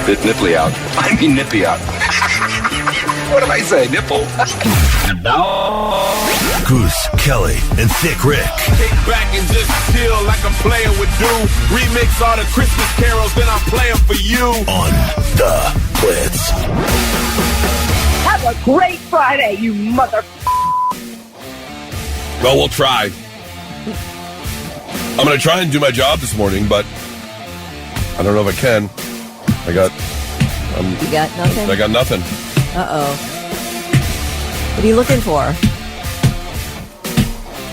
Bit nipply out. I mean nippy out. What did I say? Nipple? Goose, Kelly, and Thick Rick. Kick back and just chill like a player would do. Remix all the Christmas carols, then I'm playing for you. On the Blitz. Have a great Friday, you mother... Well, we'll try. I'm going to try and do my job this morning, but I don't know if I can. You got nothing? I got nothing. Uh-oh. What are you looking for?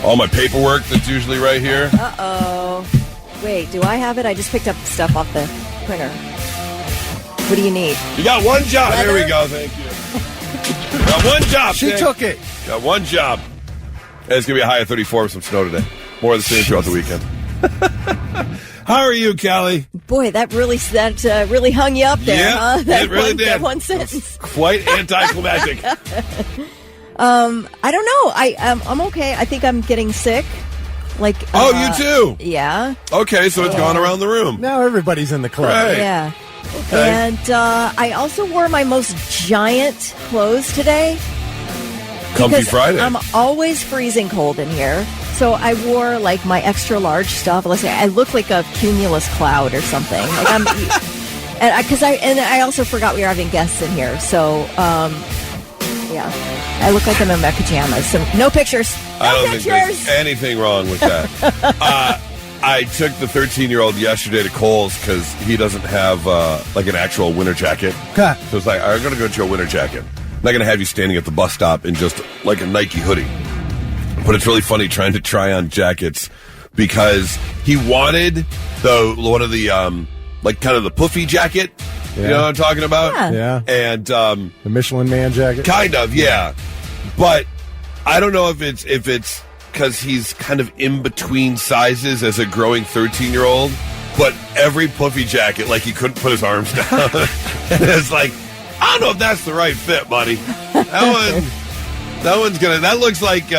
All my paperwork that's usually right here. Uh-oh. Wait, do I have it? I just picked up stuff off the printer. What do you need? You got one job. Leather? There we go. Thank you. Got one job. She took it. Got one job. And it's going to be a high of 34 with some snow today. More of the same throughout the weekend. How are you, Callie? Boy, that really hung you up there, Yeah, huh? That it really did. That one sentence. Quite anticlimactic. I don't know. I'm okay. I think I'm getting sick. Like, you too? Yeah. Okay, so it's gone around the room. Now everybody's in the club. Right. Yeah. Okay. And I also wore my most giant clothes today. Comfy because Friday. I'm always freezing cold in here. So I wore like my extra large stuff. Let's say I look like a cumulus cloud or something. Like I also forgot we were having guests in here. So yeah, I look like I'm in my pajamas. So no pictures. I don't think there's anything wrong with that. I took the 13-year-old yesterday to Kohl's because he doesn't have like an actual winter jacket. Okay. So it's like, I'm going to go get you a winter jacket. I'm not going to have you standing at the bus stop in just like a Nike hoodie. But it's really funny trying to try on jackets because he wanted one of the like kind of the puffy jacket. Yeah. You know what I'm talking about? Yeah. And the Michelin Man jacket. kind of, yeah. But I don't know if it's because he's kind of in between sizes as a growing 13-year-old. But every puffy jacket, like he couldn't put his arms down. It's like, I don't know if that's the right fit, buddy. That looks like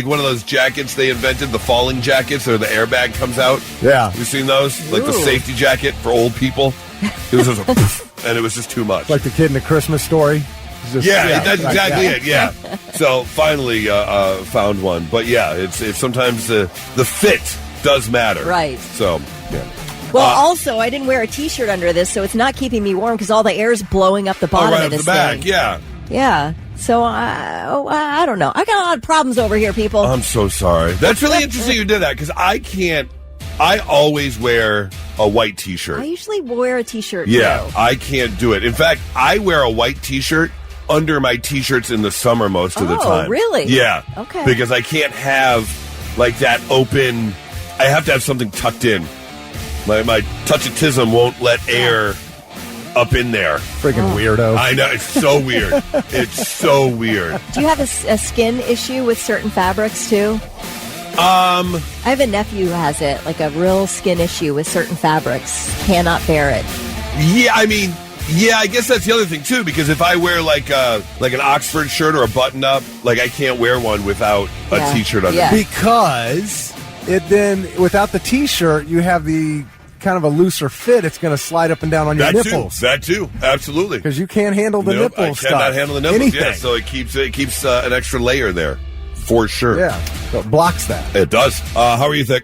one of those jackets they invented, the falling jackets, or the airbag comes out. Yeah. You've seen those? Like the Ooh. safety jacket for old people. It was just a poof, and it was just too much. Like the kid in the Christmas Story. That's exactly it. Yeah. So finally found one. But yeah, it's sometimes the fit does matter. Right. So, yeah. Well, also, I didn't wear a T-shirt under this, so it's not keeping me warm because all the air is blowing up the bottom right of this off the back, thing. yeah. Yeah. So, I don't know. I got a lot of problems over here, people. I'm so sorry. That's really interesting you did that because I always wear a white T-shirt. I usually wear a T-shirt, Yeah, too. I can't do it. In fact, I wear a white T-shirt under my T-shirts in the summer most of the time. Oh, really? Yeah. Okay. Because I can't have like that open. I have to have something tucked in. My touchatism won't let air up in there. Freaking weirdo. I know. It's so weird. It's so weird. Do you have a skin issue with certain fabrics, too? I have a nephew who has it, like a real skin issue with certain fabrics. Cannot bear it. Yeah, I mean, I guess that's the other thing, too, because if I wear like an Oxford shirt or a button-up, like I can't wear one without a T-shirt under Yeah. Because it then, without the T-shirt, you have the kind of a looser fit. It's going to slide up and down on your nipples. That too, absolutely. Because you can't handle the Nope, nipple stuff. I cannot handle the nipples. Anything. Yeah, so it keeps an extra layer there, for sure. Yeah, so it blocks that. It does. How are you, Thick?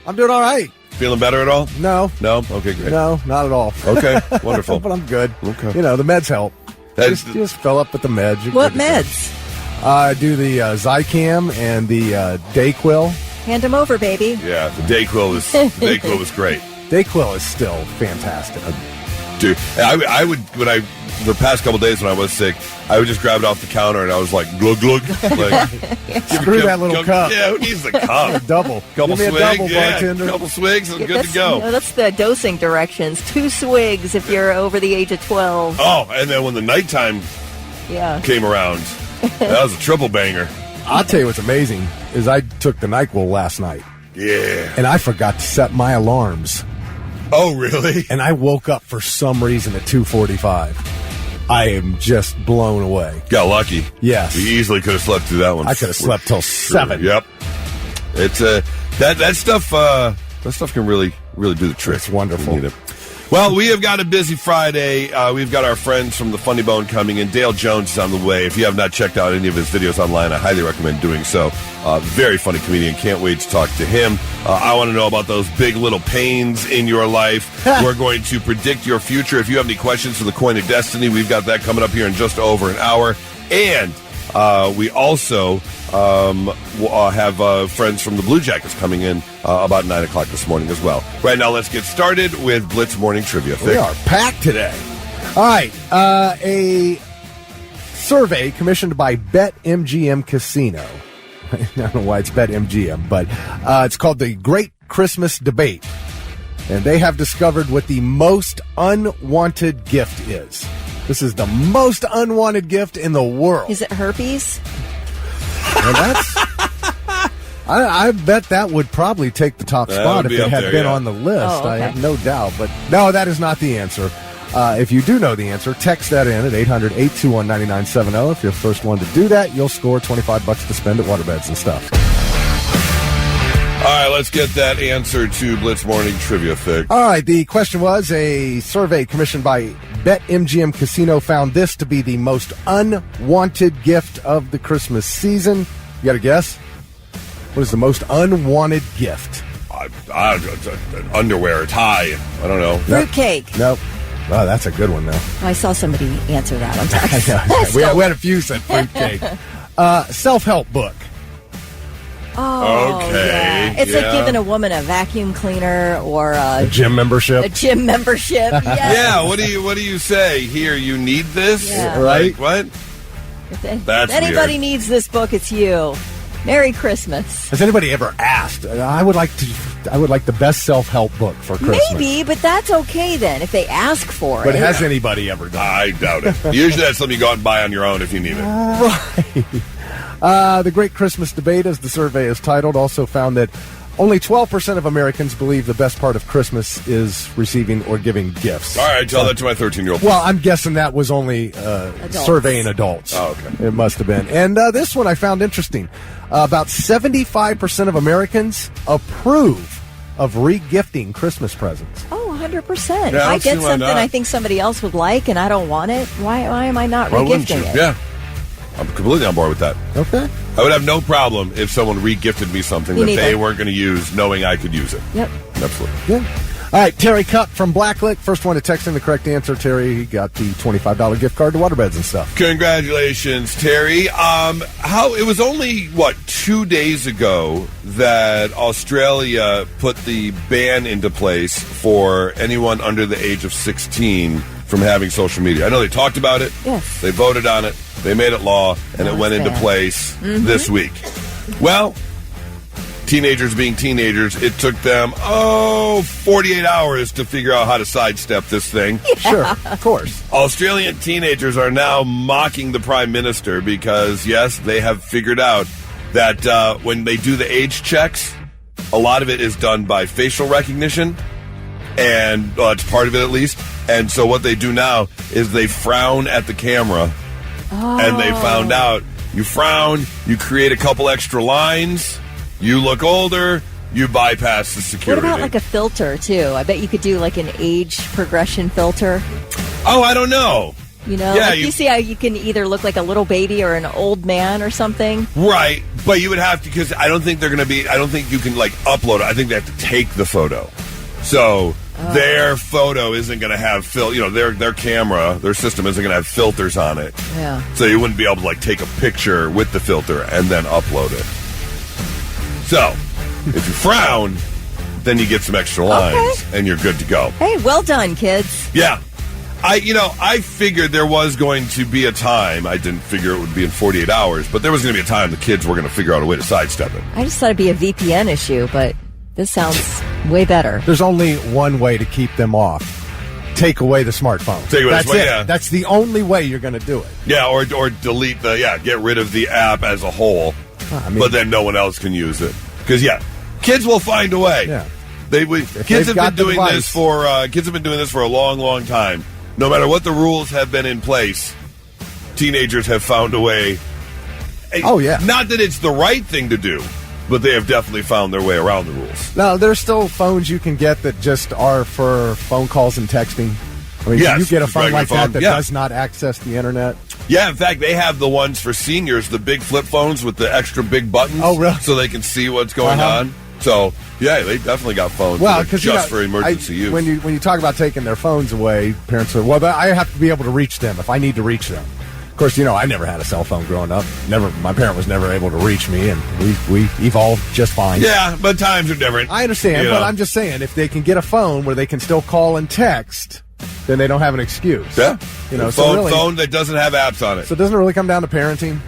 I'm doing all right. Feeling better at all? No. No? Okay, great. No, not at all. Okay, wonderful. But I'm good. Okay. You know, the meds help. That's Just fill up with the meds. You're What good to go. meds? I do the Zicam and the Dayquil. Hand them over, baby. Yeah, the Dayquil was great. Dayquil is still fantastic. Dude, I would the past couple days when I was sick, I would just grab it off the counter and I was like glug glug. Like, Screw that little cup. Yeah, who needs the cup? Double. Couple Give me swigs, a double, bartender. couple swigs, and good to go. No, that's the dosing directions. 2 swigs if you're over the age of 12. Oh, and then when the nighttime Yeah. came around, that was a triple banger. I'll tell you what's amazing is I took the NyQuil last night Yeah. and I forgot to set my alarms. Oh, really? And I woke up for some reason at 2:45. I am just blown away. Got lucky. Yes. You easily could have slept through that one. I could have slept till 7. Yep. It's that stuff. That stuff can really do the trick. It's wonderful. You need it. Well, we have got a busy Friday. We've got our friends from the Funny Bone coming in. Dale Jones is on the way. If you have not checked out any of his videos online, I highly recommend doing so. Very funny comedian. Can't wait to talk to him. I want to know about those big little pains in your life. We're going to predict your future. If you have any questions for the Coin of Destiny, we've got that coming up here in just over an hour. And we also have friends from the Blue Jackets coming in about 9 o'clock this morning as well. Right now, let's get started with Blitz Morning Trivia. We are packed today. All right. A survey commissioned by BetMGM Casino. I don't know why it's BetMGM, but it's called the Great Christmas Debate. And they have discovered what the most unwanted gift is. This is the most unwanted gift in the world. Is it herpes? Well, that's... I bet that would probably take the top spot if it had been on the list. Oh, okay. I have no doubt. But no, that is not the answer. If you do know the answer, text that in at 800-821-9970. If you're the first one to do that, you'll score $25 to spend at Waterbeds and stuff. All right, let's get that answer to Blitz Morning Trivia, Thick. All right, the question was, a survey commissioned by BetMGM Casino found this to be the most unwanted gift of the Christmas season. You got a guess? What is the most unwanted gift? Underwear, tie. I don't know. Fruitcake. Nope. Oh, that's a good one, though. I saw somebody answer that on text. we had a few said fruitcake. Self-help book. Oh, okay. Yeah. It's like giving a woman a vacuum cleaner or a gym membership. A gym membership. Yes. Yeah. What do you say? Here, you need this, Yeah. Right? Like, what? If anybody weird. needs this book, it's you. Merry Christmas. Has anybody ever asked? I would like the best self-help book for Christmas. Maybe, but that's okay then if they ask for But it. has anybody ever done it? I doubt it. Usually that's something you go out and buy on your own if you need it. Right. The Great Christmas Debate, as the survey is titled, also found that only 12% of Americans believe the best part of Christmas is receiving or giving gifts. All right, tell that to my 13-year-old. Well, I'm guessing that was only surveying adults. Oh, okay. It must have been. And this one I found interesting. About 75% of Americans approve of re-gifting Christmas presents. Oh, 100%. Yeah, If I I don't see get why something not. I think somebody else would like and I don't want it, why am I not Why wouldn't regifting you? it? Yeah. I'm completely on board with that. Okay. I would have no problem if someone re-gifted me something Me that neither. they weren't going to use, knowing I could use it. Yep. Absolutely. Yeah. All right, Terry Cup from Blacklick. First one to text in the correct answer. Terry got the $25 gift card to Waterbeds and stuff. Congratulations, Terry. It was only 2 days ago that Australia put the ban into place for anyone under the age of 16 from having social media. I know they talked about it. Yes. They voted on it. They made it law, and it went into bad. place this week. Well, teenagers being teenagers, it took them 48 hours to figure out how to sidestep this thing. Sure, of course. Australian teenagers are now mocking the Prime Minister because, yes, they have figured out that when they do the age checks, a lot of it is done by facial recognition, and it's part of it at least. And so what they do now is they frown at the camera, and they found out you frown, you create a couple extra lines, you look older, you bypass the security. What about like a filter, too? I bet you could do like an age progression filter. Oh, I don't know. You know, Yeah, like you see how you can either look like a little baby or an old man or something. Right, but you would have to, because I don't think they're going to be, I don't think you can like upload it. I think they have to take the photo. So their photo isn't going to have their camera, their system isn't going to have filters on it. Yeah. So you wouldn't be able to like take a picture with the filter and then upload it. So if you frown, then you get some extra lines and you're good to go. Hey, well done, kids. Yeah. I figured there was going to be a time. I didn't figure it would be in 48 hours, but there was going to be a time the kids were going to figure out a way to sidestep it. I just thought it'd be a VPN issue, but this sounds way better. There's only one way to keep them off. Take away the smartphone. Take away That's the it. yeah. That's the only way you're going to do it. Yeah, or delete get rid of the app as a whole, but then no one else can use it. Because kids will find a way. Yeah. Kids have been doing this for a long, long time. No matter what the rules have been in place, teenagers have found a way. Oh, yeah. Not that it's the right thing to do, but they have definitely found their way around the rules. Now, there's still phones you can get that just are for phone calls and texting. I mean, Yes, you get a phone regular like phone, that yeah. does not access the internet. Yeah, in fact, they have the ones for seniors, the big flip phones with the extra big buttons. Oh, really? So they can see what's going Uh-huh. on. So, yeah, they definitely got phones Well, that are because just for emergency use. when you talk about taking their phones away, parents say, "Well, I have to be able to reach them if I need to reach them." Of course, I never had a cell phone growing up. My parent was never able to reach me, and we evolved just fine. Yeah, but times are different. I understand, but I'm just saying, if they can get a phone where they can still call and text, then they don't have an excuse. Yeah. Phone that doesn't have apps on it. So it doesn't really come down to parenting.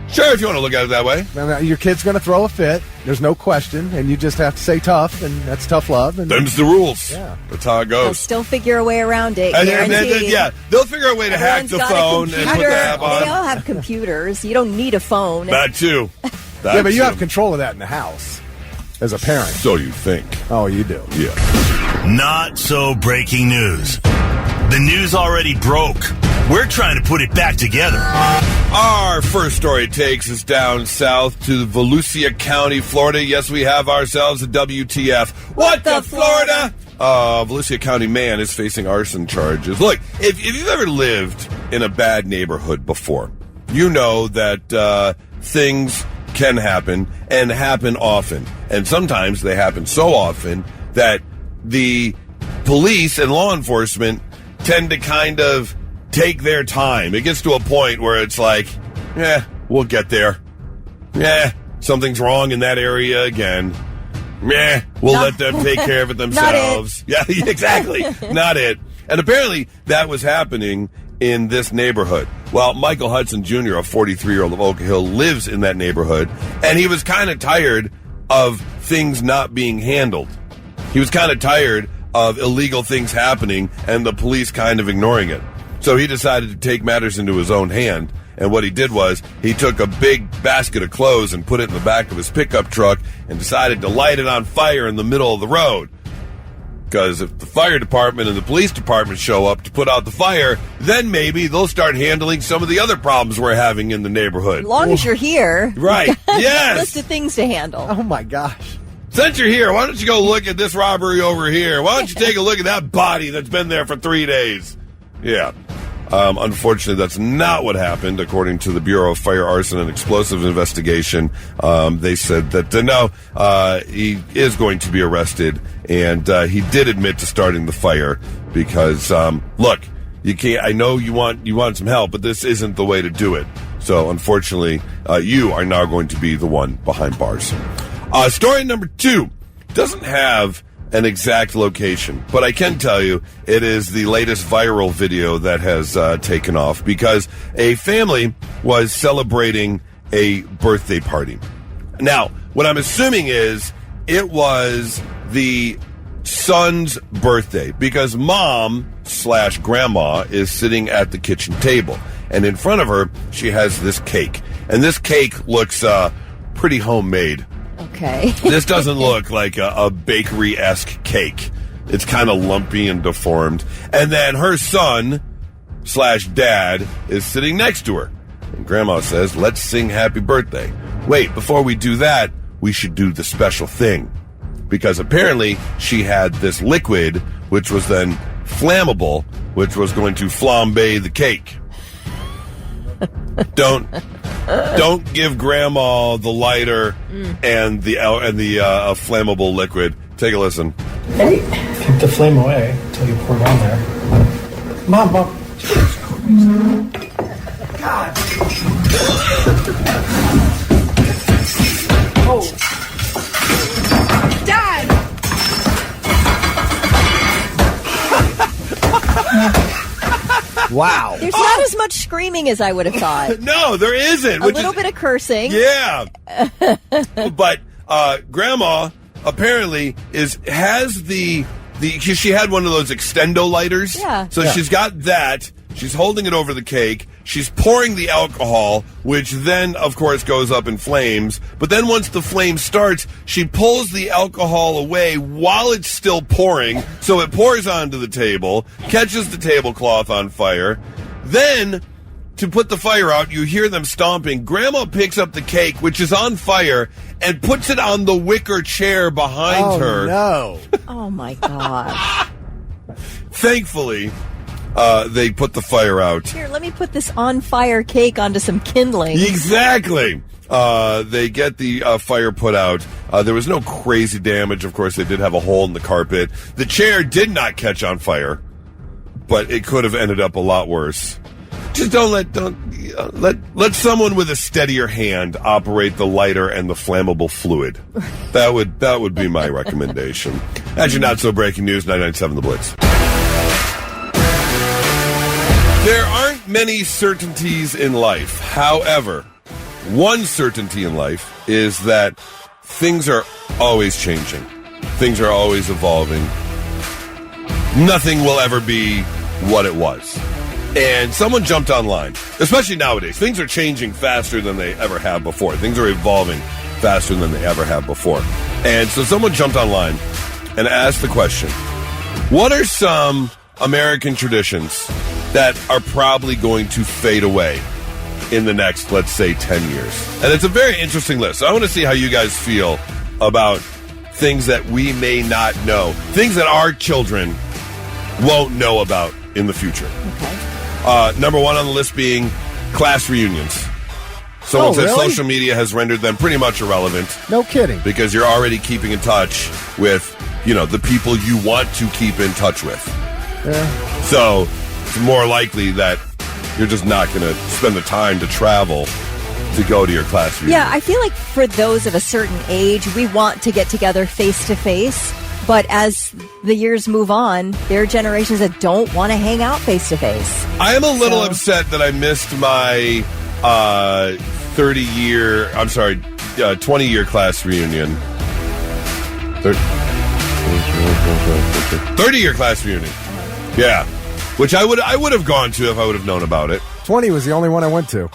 Sure, if you want to look at it that way. Your kid's going to throw a fit. There's no question, and you just have to say tough, and that's tough love. And Them's the rules. Yeah. That's how it They'll goes. still figure a way around it. And Guaranteed. then, they'll figure a way to hack Everyone's the got a phone and put the computer. app on. They all have computers. You don't need a phone. That too. yeah, but you have control of that in the house as a parent. So you think. Oh, you do. Yeah. Not so breaking news. The news already broke. We're trying to put it back together. Our first story takes us down south to Volusia County, Florida. Yes, we have ourselves a WTF. What the Florida? Volusia County man is facing arson charges. Look, if you've ever lived in a bad neighborhood before, you know that things can happen and happen often. And sometimes they happen so often that the police and law enforcement tend to kind of take their time. It gets to a point where it's like, we'll get there. Something's wrong in that area again. We'll let them take care of it themselves. Yeah, exactly. Not it. And apparently that was happening in this neighborhood. Well, Michael Hudson Jr., a 43-year-old of Oak Hill, lives in that neighborhood, and he was kind of tired of things not being handled. He was kind of tired of illegal things happening and the police kind of ignoring it. So he decided to take matters into his own hand, and what he did was he took a big basket of clothes and put it in the back of his pickup truck and decided to light it on fire in the middle of the road. Because if the fire department and the police department show up to put out the fire, then maybe they'll start handling some of the other problems we're having in the neighborhood. As long as you're here. Right. Yes. List of things to handle. Oh, my gosh. Since you're here, why don't you go look at this robbery over here? Why don't you take a look at that body that's been there for 3 days? Yeah. Unfortunately, that's not what happened, according to the Bureau of Fire, Arson, and Explosives Investigation. They said that, he is going to be arrested, and he did admit to starting the fire because, look, you can't. I know you want some help, but this isn't the way to do it. So, unfortunately, you are now going to be the one behind bars. Story number 2 doesn't have an exact location, but I can tell you it is the latest viral video that has taken off because a family was celebrating a birthday party. Now, what I'm assuming is it was the son's birthday because mom/grandma is sitting at the kitchen table, and in front of her she has this cake, and this cake looks pretty homemade. Okay. This doesn't look like a bakery-esque cake. It's kind of lumpy and deformed. And then her son/dad is sitting next to her. And Grandma says, let's sing happy birthday. Wait, before we do that, we should do the special thing. Because apparently she had this liquid, which was then flammable, which was going to flambe the cake. Don't give Grandma the lighter and the flammable liquid. Take a listen. Hey, keep the flame away until you pour it on there. Mom. God. Oh. Dad! Wow. There's not as much screaming as I would have thought. No, there isn't. A little bit of cursing. Yeah. But Grandma apparently has the she had one of those extendo lighters. Yeah. So she's got that. She's holding it over the cake. She's pouring the alcohol, which then, of course, goes up in flames. But then once the flame starts, she pulls the alcohol away while it's still pouring. So it pours onto the table, catches the tablecloth on fire. Then to put the fire out, you hear them stomping. Grandma picks up the cake, which is on fire, and puts it on the wicker chair behind her. No. Oh, my God. Thankfully, they put the fire out. Here, let me put this on-fire cake onto some kindling. Exactly. They get the fire put out. There was no crazy damage. Of course, they did have a hole in the carpet. The chair did not catch on fire, but it could have ended up a lot worse. Just let someone with a steadier hand operate the lighter and the flammable fluid. That would be my recommendation. That's your not so breaking news. 99.7 The Blitz. There aren't many certainties in life. However, one certainty in life is that things are always changing. Things are always evolving. Nothing will ever be what it was. And someone jumped online, especially nowadays. Things are changing faster than they ever have before. Things are evolving faster than they ever have before. And so someone jumped online and asked the question, what are some American traditions that are probably going to fade away in the next, let's say, 10 years? And it's a very interesting list. So I want to see how you guys feel about things that we may not know, things that our children won't know about in the future. Okay. Number one on the list being class reunions. Someone said really? social media has rendered them pretty much irrelevant. No kidding. Because you're already keeping in touch with, the people you want to keep in touch with. Yeah. So it's more likely that you're just not going to spend the time to travel to go to your class reunion. Yeah, I feel like for those of a certain age, we want to get together face to face. But as the years move on, there are generations that don't want to hang out face to face. I am a little upset that I missed my 20-year class reunion. 30-year class reunion. Yeah. Which I would have gone to if I would have known about it. 20 was the only one I went to.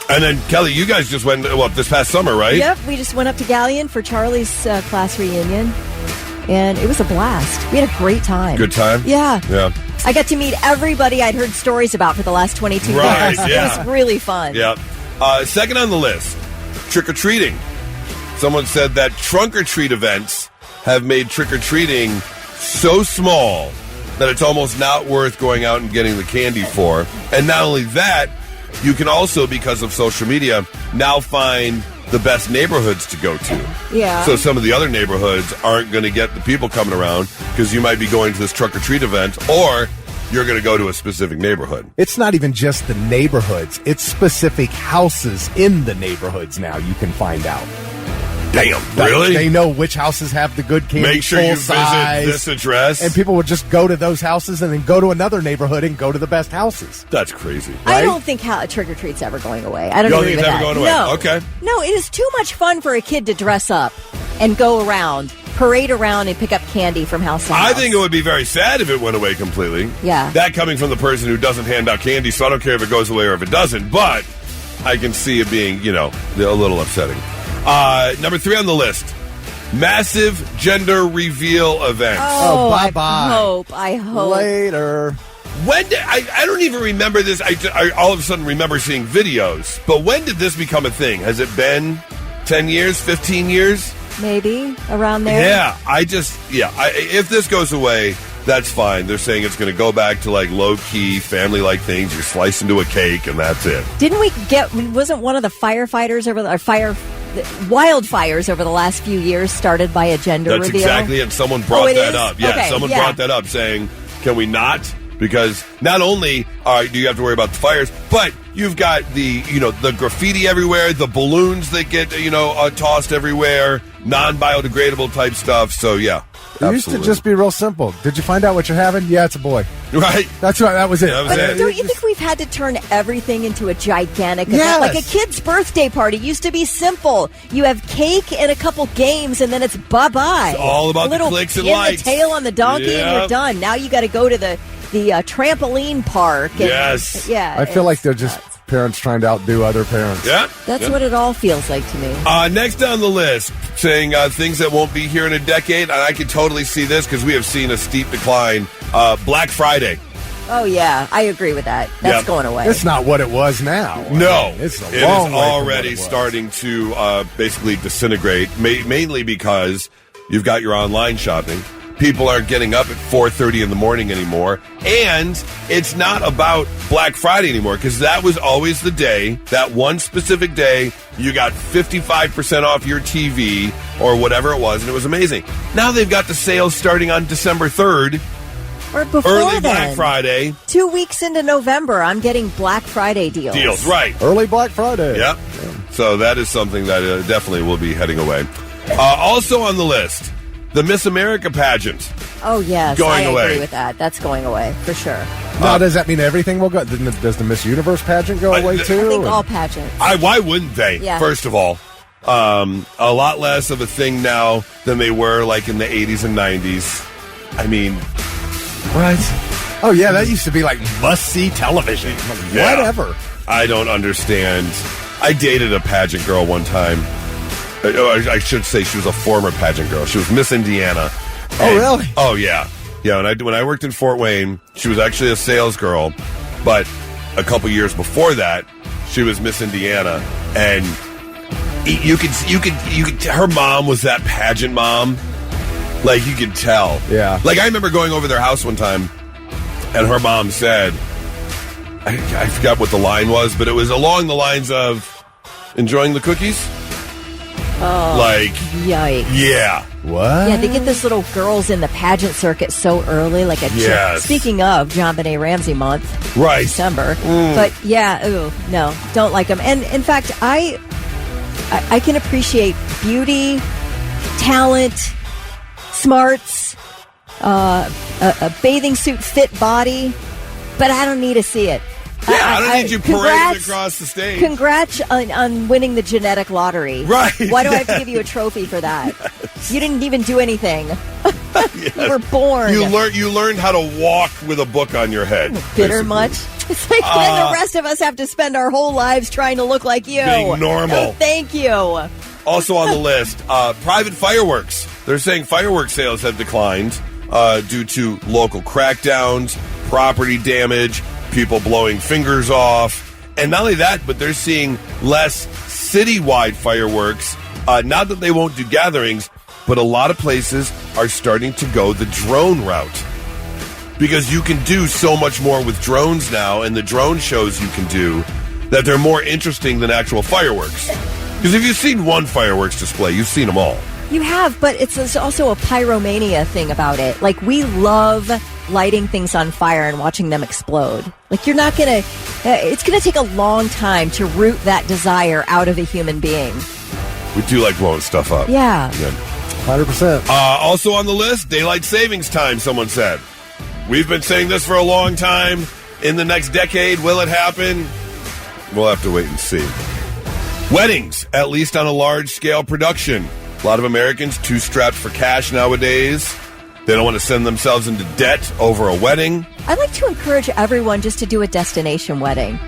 And then, Kelly, you guys just went, this past summer, right? Yep, we just went up to Galleon for Charlie's class reunion. And it was a blast. We had a great time. Good time? Yeah. Yeah. I got to meet everybody I'd heard stories about for the last 22 years. Yeah. It was really fun. Yeah. Second on the list, trick-or-treating. Someone said that trunk-or-treat events have made trick-or-treating so small that it's almost not worth going out and getting the candy for. And not only that, you can also, because of social media, now find the best neighborhoods to go to. Yeah. So some of the other neighborhoods aren't going to get the people coming around because you might be going to this trunk-or-treat event, or you're going to go to a specific neighborhood. It's not even just the neighborhoods. It's specific houses in the neighborhoods now you can find out. Damn, really? They know which houses have the good candy. Make sure you visit this address. And people would just go to those houses and then go to another neighborhood and go to the best houses. That's crazy. I don't think trick-or-treat's ever going away. I don't You don't agree think with it's that. ever going away? No. Okay. No, it is too much fun for a kid to dress up and go around, parade around, and pick up candy from house to house. I think it would be very sad if it went away completely. Yeah. That coming from the person who doesn't hand out candy, so I don't care if it goes away or if it doesn't, but I can see it being, a little upsetting. Number 3 on the list. Massive gender reveal events. Oh, bye-bye. I hope. Later. When did, I don't even remember this. I all of a sudden remember seeing videos. But when did this become a thing? Has it been 10 years, 15 years? Maybe around there. Yeah, if this goes away, that's fine. They're saying it's going to go back to like low-key, family-like things. You slice into a cake, and that's it. Didn't we wasn't one of the firefighters wildfires over the last few years started by a gender reveal? That's exactly it. Someone brought that up. Yeah, okay, someone brought that up saying, can we not? Because not only do you have to worry about the fires, but you've got the graffiti everywhere, the balloons that get, tossed everywhere, non-biodegradable type stuff. So, yeah. It used to just be real simple. Did you find out what you're having? Yeah, it's a boy. Right. That's right. That was it. That was it. Don't you think we've had to turn everything into a gigantic Yes. event? Like a kid's birthday party used to be simple. You have cake and a couple games, and then it's bye-bye. It's all about a little the clicks and pin lights. the tail on the donkey, and Yep. you're done. Now you got to go to the trampoline park. And, Yes. Yeah. I feel like they're it's just nuts. parents trying to outdo other parents. Yeah. That's what it all feels like to me. Next on the list, saying things that won't be here in a decade, and I can totally see this because we have seen a steep decline. Black Friday. Oh, yeah. I agree with that. That's going away. It's not what it was now. No. It's a it long is way already from what it was. starting to basically disintegrate, mainly because you've got your online shopping. People aren't getting up at 4:30 in the morning anymore. And it's not about Black Friday anymore, because that was always the day, that one specific day, you got 55% off your TV or whatever it was, and it was amazing. Now they've got the sales starting on December 3rd. Or before Early then. Black Friday. 2 weeks into November, I'm getting Black Friday deals. Right. Early Black Friday. Yep. So that is something that definitely will be heading away. Also on the list, the Miss America pageant. Oh, yes. Going I away. agree with that. That's going away, for sure. Now, does that mean everything will go? Does the Miss Universe pageant go away too? I think all pageants. Why wouldn't they? Yeah. First of all, a lot less of a thing now than they were like in the 80s and 90s. I mean, what? Oh, yeah, that used to be like must-see television. Yeah. Whatever. I don't understand. I dated a pageant girl one time. I should say she was a former pageant girl. She was Miss Indiana. Oh, really? Oh, yeah. Yeah, when I worked in Fort Wayne, she was actually a sales girl, but a couple years before that, she was Miss Indiana, and you could her mom was that pageant mom. Like, you could tell. Yeah. Like, I remember going over their house one time, and her mom said, I forgot what the line was, but it was along the lines of, enjoying the cookies? Oh, like, yikes. Yeah. What? Yeah, they get those little girls in the pageant circuit so early, like a Yes. Speaking of John Benet Ramsey month, Right. December. But yeah, no, don't like them. And in fact, I can appreciate beauty, talent, smarts, a bathing suit fit body, but I don't need to see it. Yeah, I don't need you parading congrats- across the stage. Congrats on winning the genetic lottery. Right. Why do I have to give you a trophy for that? You didn't even do anything. Yes. You were born. You learned how to walk with a book on your head. Bitter basically. much? It's like when the rest of us have to spend our whole lives trying to look like you. Being normal. Oh, thank you. Also on the list, private fireworks. They're saying fireworks sales have declined due to local crackdowns, property damage, people blowing fingers off. And not only that, but they're seeing less citywide fireworks. Not that they won't do gatherings, but a lot of places are starting to go the drone route. Because you can do so much more with drones now, and the drone shows you can do, that they're more interesting than actual fireworks. Because if you've seen one fireworks display, you've seen them all. You have, but it's also a pyromania thing about it. Like, we love lighting things on fire and watching them explode. Like, you're not going to... it's going to take a long time to root that desire out of a human being. We do like blowing stuff up. Yeah. 100%. Also on the list, daylight savings time, someone said. We've been saying this for a long time. In the next decade, will it happen? We'll have to wait and see. Weddings, at least on a large-scale production. A lot of Americans too strapped for cash nowadays. They don't want to send themselves into debt over a wedding. I'd like to encourage everyone just to do a destination wedding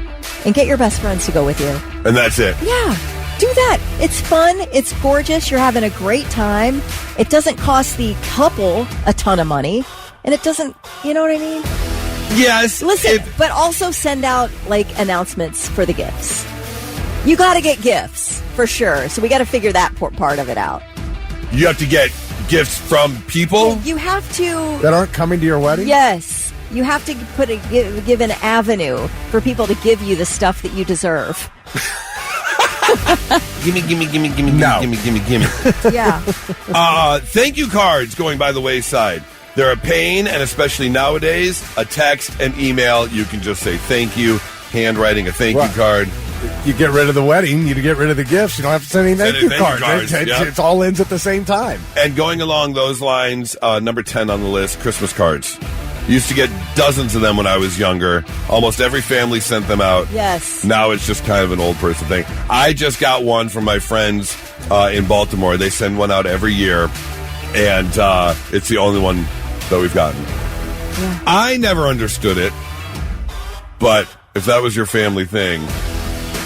and get your best friends to go with you. And that's it. Yeah, do that. It's fun. It's gorgeous. You're having a great time. It doesn't cost the couple a ton of money. And it doesn't, you know what I mean? Yes. Listen, but also send out, like, announcements for the gifts. You got to get gifts, for sure. So we got to figure that part of it out. You have to get gifts from people? You have to... That aren't coming to your wedding? Yes. You have to give an avenue for people to give you the stuff that you deserve. Gimme. No. Gimme. Yeah. Thank you cards going by the wayside. They're a pain, and especially nowadays, a text and email, you can just say thank you, handwriting a thank you card. You get rid of the wedding, you get rid of the gifts, you don't have to send any thank you cards. Yep. It all ends at the same time. And going along those lines, number 10 on the list, Christmas cards. Used to get dozens of them when I was younger. Almost every family sent them out. Yes. Now it's just kind of an old person thing. I just got one from my friends in Baltimore. They send one out every year, and it's the only one that we've gotten. Yeah. I never understood it, but if that was your family thing...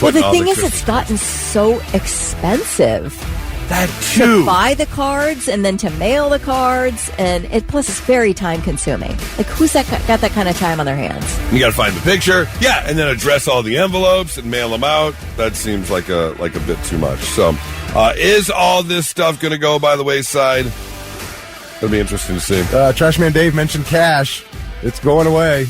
Well, the thing is, it's gotten so expensive. That too. To buy the cards and then to mail the cards, and plus it's very time consuming. Like, who's got that kind of time on their hands? You got to find the picture, and then address all the envelopes and mail them out. That seems like a bit too much. So, is all this stuff going to go by the wayside? It'll be interesting to see. Trashman Dave mentioned cash. It's going away.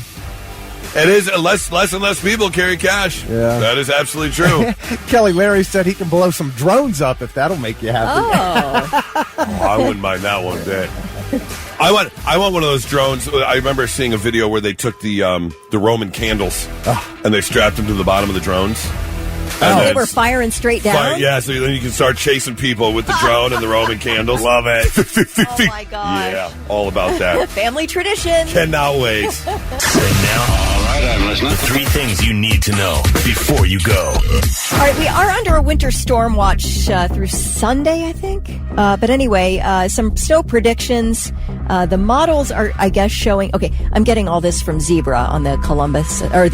It is less and less people carry cash. Yeah. That is absolutely true. Kelly Larry said he can blow some drones up if that'll make you happy. I wouldn't mind that one bit. I want one of those drones. I remember seeing a video where they took the Roman candles and they strapped them to the bottom of the drones. And they were firing straight down? So then you can start chasing people with the drone and the Roman candles. Love it. Oh, my gosh. Yeah, all about that. Family tradition. Cannot wait. And now, all right, I'm listening. The 3 things you need to know before you go. All right, we are under a winter storm watch through Sunday, I think. But anyway, some snow predictions. The models are, I guess, showing. Okay, I'm getting all this from Zebra on the Columbus Weather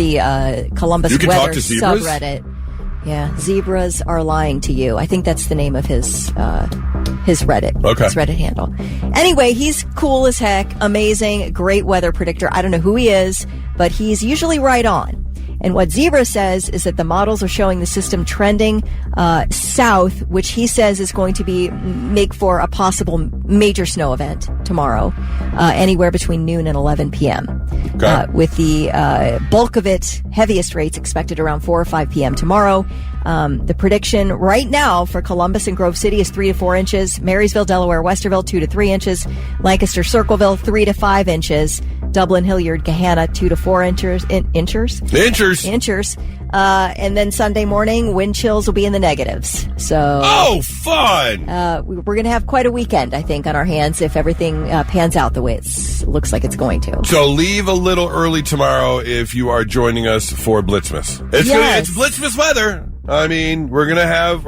subreddit. Yeah, zebras are lying to you. I think that's the name of his Reddit. Okay. His Reddit handle. Anyway, he's cool as heck, amazing, great weather predictor. I don't know who he is, but he's usually right on. And what Zebra says is that the models are showing the system trending south, which he says is going to make for a possible major snow event tomorrow, anywhere between noon and 11 p.m. Okay. With the bulk of it, heaviest rates expected around 4 or 5 p.m. tomorrow. The prediction right now for Columbus and Grove City is 3 to 4 inches. Marysville, Delaware, Westerville, 2 to 3 inches. Lancaster, Circleville, 3 to 5 inches. Dublin, Hilliard, Gahanna, 2 to 4 inches. And then Sunday morning, wind chills will be in the negatives. So, fun! We're going to have quite a weekend, I think, on our hands if everything pans out the way it looks like it's going to. So leave a little early tomorrow if you are joining us for Blitzmas. It's Blitzmas weather. I mean, we're gonna have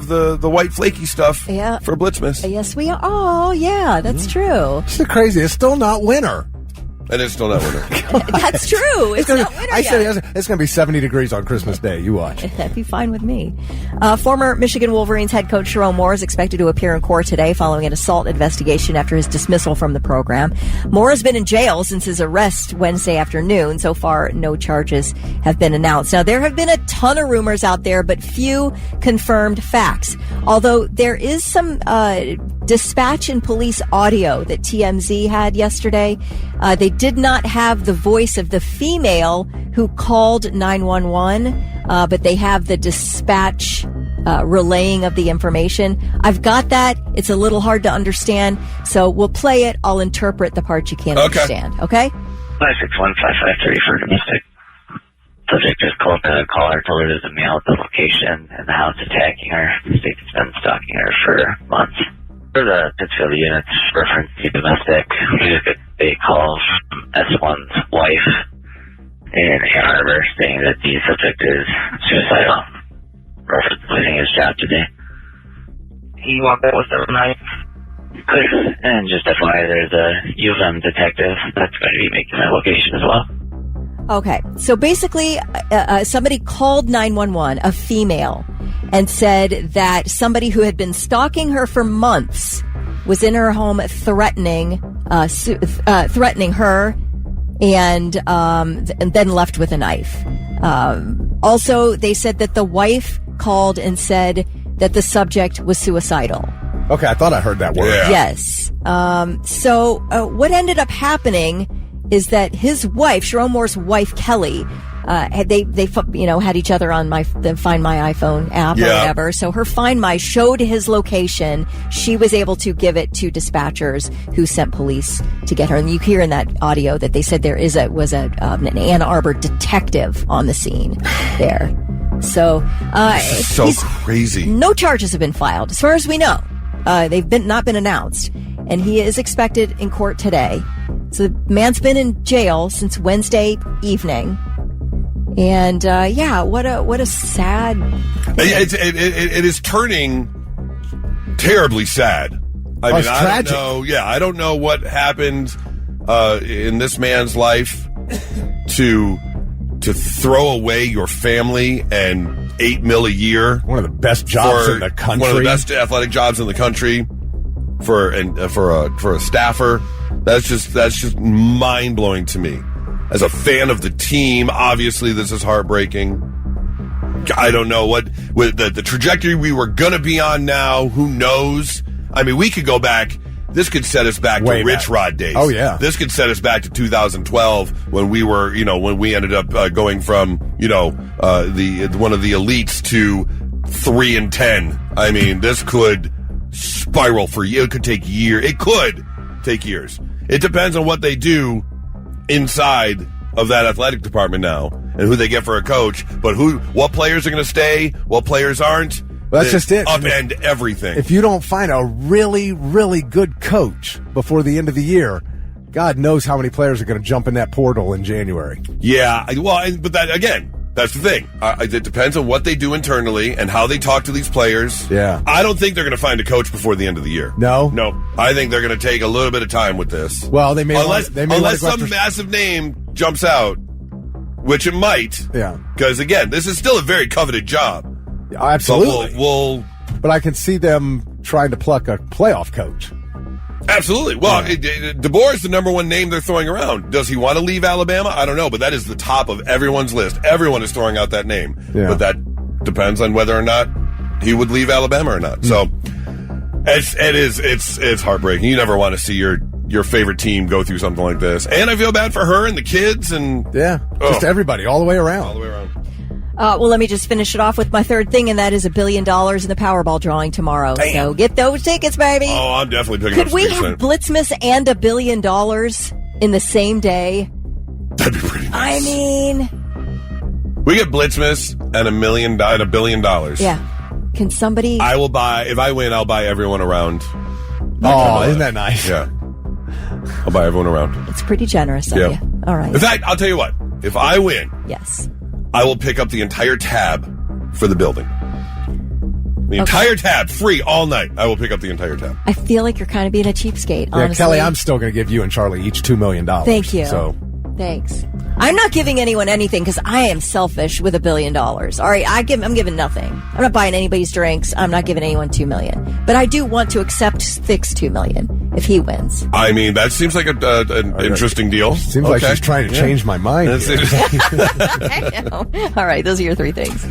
the white flaky stuff for Blitzmas. Yes, we are. Oh, yeah, that's true. It's so crazy. It's still not winter. And it's still not winter. That's true. It's not winter I said yet. it's going to be 70 degrees on Christmas Day. You watch. That'd be fine with me. Former Michigan Wolverines head coach Jerome Moore is expected to appear in court today following an assault investigation after his dismissal from the program. Moore has been in jail since his arrest Wednesday afternoon. So far, no charges have been announced. Now, there have been a ton of rumors out there, but few confirmed facts. Although there is some dispatch and police audio that TMZ had yesterday. They did not have the voice of the female who called 911, but they have the dispatch relaying of the information. I've got that. It's a little hard to understand, so we'll play it. I'll interpret the part you can't understand, okay? 561-553 for domestic. Subject is called the caller, told her there's a male at the location and the house attacking her. The state's been stalking her for months. For the Pittsfield units, reference to domestic, we just got a call from S1's wife in Ann Arbor saying that the subject is suicidal. Reference losing his job today. He walked out with the knife. Clear. And just FYI, there's a U of M detective that's going to be making that location as well. Okay, so basically, somebody called 911, a female, and said that somebody who had been stalking her for months was in her home threatening her, and then left with a knife. Also, they said that the wife called and said that the subject was suicidal. Okay, I thought I heard that word. Yeah. Yes. So what ended up happening is that his wife, Jerome Moore's wife, Kelly, had each other on the Find My iPhone app or whatever. So her Find My showed his location. She was able to give it to dispatchers who sent police to get her. And you hear in that audio that they said there was an Ann Arbor detective on the scene there. So so crazy. No charges have been filed, as far as we know. They've not been announced, and he is expected in court today. So the man's been in jail since Wednesday evening, and what a sad. It is turning terribly sad. I mean, tragic. don't know. Yeah, I don't know what happened in this man's life to to throw away your family and $8 million a year. One of the best jobs in the country. One of the best athletic jobs in the country for a staffer. That's just mind-blowing to me. As a fan of the team, obviously this is heartbreaking. I don't know what with the trajectory we were going to be on now. Who knows? I mean, we could go back. This could set us back to Rich Rod days. Oh, yeah. This could set us back to 2012 when we were, when we ended up going from, the one of the elites to 3-10. I mean, this could spiral for you. It could take years. It could take years. It depends on what they do inside of that athletic department now and who they get for a coach. But what players are going to stay, what players aren't. That's just it. Upend everything. If you don't find a really, really good coach before the end of the year, God knows how many players are going to jump in that portal in January. Yeah, but that again, that's the thing. It depends on what they do internally and how they talk to these players. Yeah. I don't think they're going to find a coach before the end of the year. No? No. I think they're going to take a little bit of time with this. Well, unless some massive name jumps out, which it might. Yeah. Because, again, this is still a very coveted job. Absolutely. But but I can see them trying to pluck a playoff coach. Absolutely. Well, DeBoer is the number one name they're throwing around. Does he want to leave Alabama? I don't know, but that is the top of everyone's list. Everyone is throwing out that name. Yeah. But that depends on whether or not he would leave Alabama or not. So it's heartbreaking. You never want to see your favorite team go through something like this. And I feel bad for her and the kids and just everybody all the way around. All the way around. Well, let me just finish it off with my third thing, and that is $1 billion in the Powerball drawing tomorrow. Damn. So get those tickets, baby. Oh, I'm definitely picking up 60%. Could we have Blitzmas and $1 billion in the same day? That'd be pretty nice. I mean, we get Blitzmas and $1 billion. Yeah. Can somebody? I will buy. If I win, I'll buy everyone around. Oh, isn't that nice? Yeah. I'll buy everyone around. It's pretty generous of you. All right. In fact, I'll tell you what. If I win, yes, I will pick up the entire tab for the building. The entire tab, free all night. I will pick up the entire tab. I feel like you're kind of being a cheapskate, honestly. Yeah, Kelly, I'm still going to give you and Charlie each $2 million. Thank you. So, thanks. I'm not giving anyone anything because I am selfish with $1 billion. All right, I'm giving nothing. I'm not buying anybody's drinks. I'm not giving anyone $2 million. But I do want to accept Thick's $2 million if he wins. I mean, that seems like an interesting deal. Seems like she's trying to change my mind. I know. All right, those are your three things.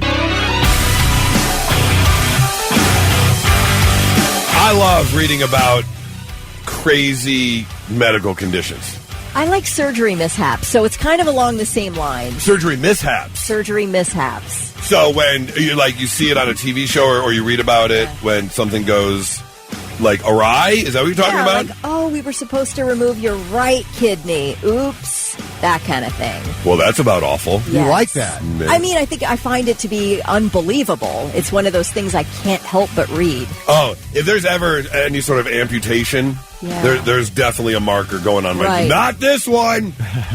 I love reading about crazy medical conditions. I like surgery mishaps, so it's kind of along the same line. Surgery mishaps. Surgery mishaps. So when you see it on a TV show or you read about it when something goes like awry, is that what you're talking about? Like, we were supposed to remove your right kidney. Oops, that kind of thing. Well, that's about awful. Yes. You like that? I mean, I find it to be unbelievable. It's one of those things I can't help but read. Oh, if there's ever any sort of amputation, there's definitely a marker going on. Right. Not this one.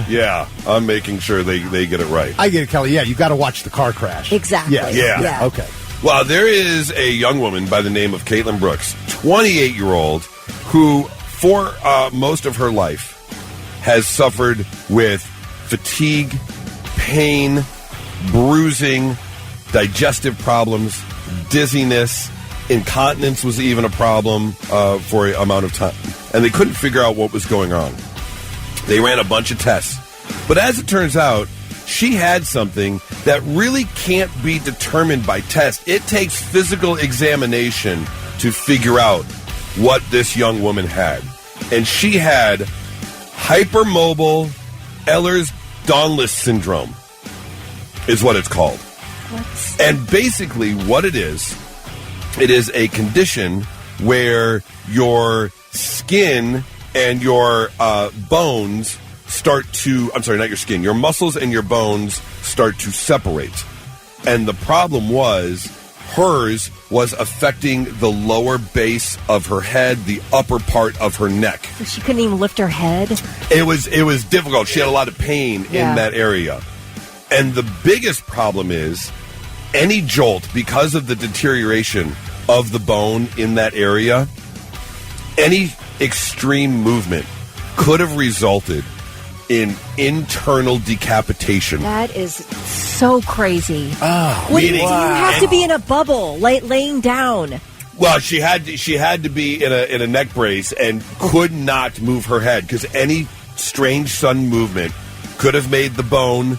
Yeah, I'm making sure they get it right. I get it, Kelly. Yeah, you got to watch the car crash. Exactly. Yeah. Okay. Well, there is a young woman by the name of Caitlin Brooks, 28-year-old, who for most of her life has suffered with fatigue, pain, bruising, digestive problems, dizziness, incontinence was even a problem for an amount of time. And they couldn't figure out what was going on. They ran a bunch of tests. But as it turns out, she had something that really can't be determined by test. It takes physical examination to figure out what this young woman had. And she had hypermobile Ehlers-Danlos syndrome is what it's called. And basically what it is a condition where your skin and your bones start to, I'm sorry, not your skin, your muscles and your bones start to separate. And the problem was, hers was affecting the lower base of her head, the upper part of her neck. So she couldn't even lift her head? It was difficult. She had a lot of pain in that area. And the biggest problem is, any jolt, because of the deterioration of the bone in that area, any extreme movement could have resulted in internal decapitation. That is so crazy. Oh, you have to be in a bubble, laying down. Well, she had to be in a neck brace and could not move her head because any strange sudden movement could have made the bone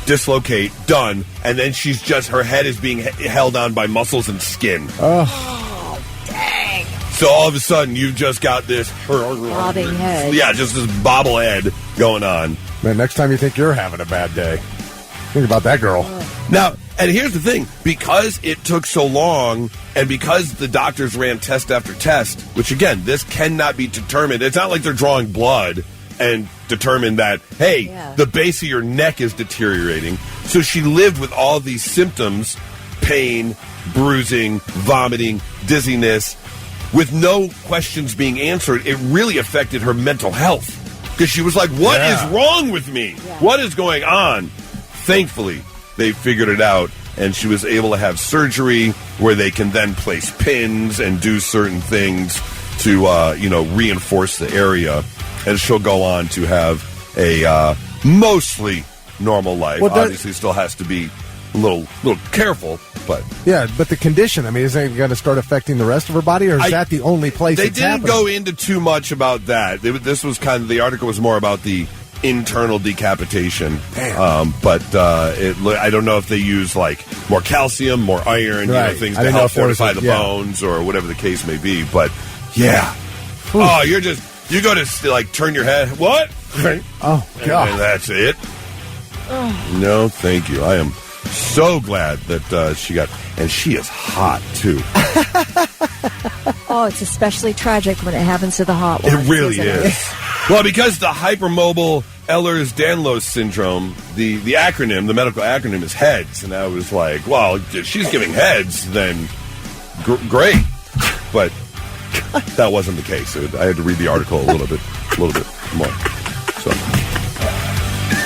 dislocate, done, and then her head is being held on by muscles and skin. Oh, dang. So all of a sudden, you've just got this bobbing head. Yeah, just this bobblehead going on. Man, next time you think you're having a bad day, think about that girl. Now, and here's the thing, because it took so long, and because the doctors ran test after test, which again, this cannot be determined. It's not like they're drawing blood and determine that, hey, the base of your neck is deteriorating. So she lived with all these symptoms, pain, bruising, vomiting, dizziness, with no questions being answered. It really affected her mental health because she was like, what is wrong with me? What is going on? Thankfully, they figured it out, and she was able to have surgery where they can then place pins and do certain things to, reinforce the area. And she'll go on to have a mostly normal life. Well, obviously, still has to be a little careful, but but the condition. I mean, is it going to start affecting the rest of her body, or is that the only place they it's didn't happening? go into too much about that? This was the article was more about the internal decapitation. I don't know if they use like more calcium, more iron, things to help fortify the bones or whatever the case may be. But you go to like turn your head. What? Oh God! And that's it. No, thank you. I am so glad that she got, and she is hot too. Oh, it's especially tragic when it happens to the hot ones. It really is. Well, because the hypermobile Ehlers-Danlos syndrome, the acronym, the medical acronym is HEADS, and I was like, well, if she's giving HEADS, then great, but that wasn't the case. I had to read the article a little bit more. So,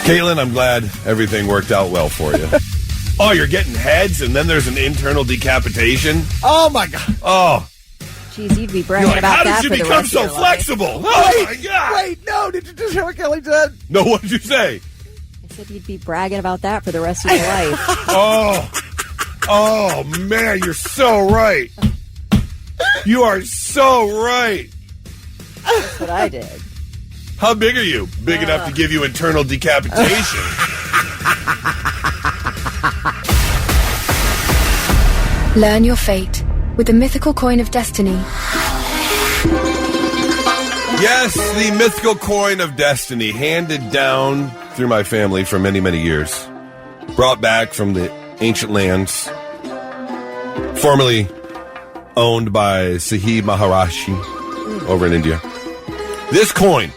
Caitlin, I'm glad everything worked out well for you. Oh, you're getting heads, and then there's an internal decapitation? Oh, my God. Oh. Jeez, you'd be bragging about that for the rest of your life. How did you become so flexible? Oh, my God. Wait, no. Did you just hear what Kelly said? No, what did you say? I said you'd be bragging about that for the rest of your life. Oh, man, you're so right. You are so right. That's what I did. How big are you? Big enough to give you internal decapitation. Learn your fate with the Mythical Coin of Destiny. Yes, the Mythical Coin of Destiny, handed down through my family for many, many years. Brought back from the ancient lands. Formerly owned by Sahib Maharashi over in India. This coin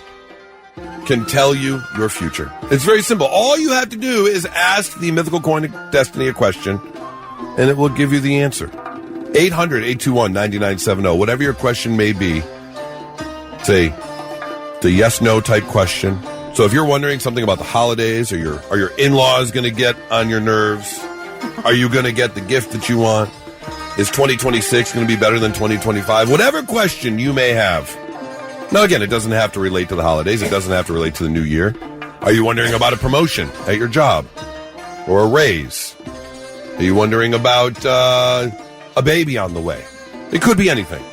can tell you your future. It's very simple. All you have to do is ask the Mythical Coin of Destiny a question, and it will give you the answer. 800-821-9970. Whatever your question may be, it's a yes-no type question. So if you're wondering something about the holidays, or are your in-laws going to get on your nerves? Are you going to get the gift that you want? Is 2026 going to be better than 2025? Whatever question you may have. Now, again, it doesn't have to relate to the holidays. It doesn't have to relate to the new year. Are you wondering about a promotion at your job? Or a raise? Are you wondering about a baby on the way? It could be anything.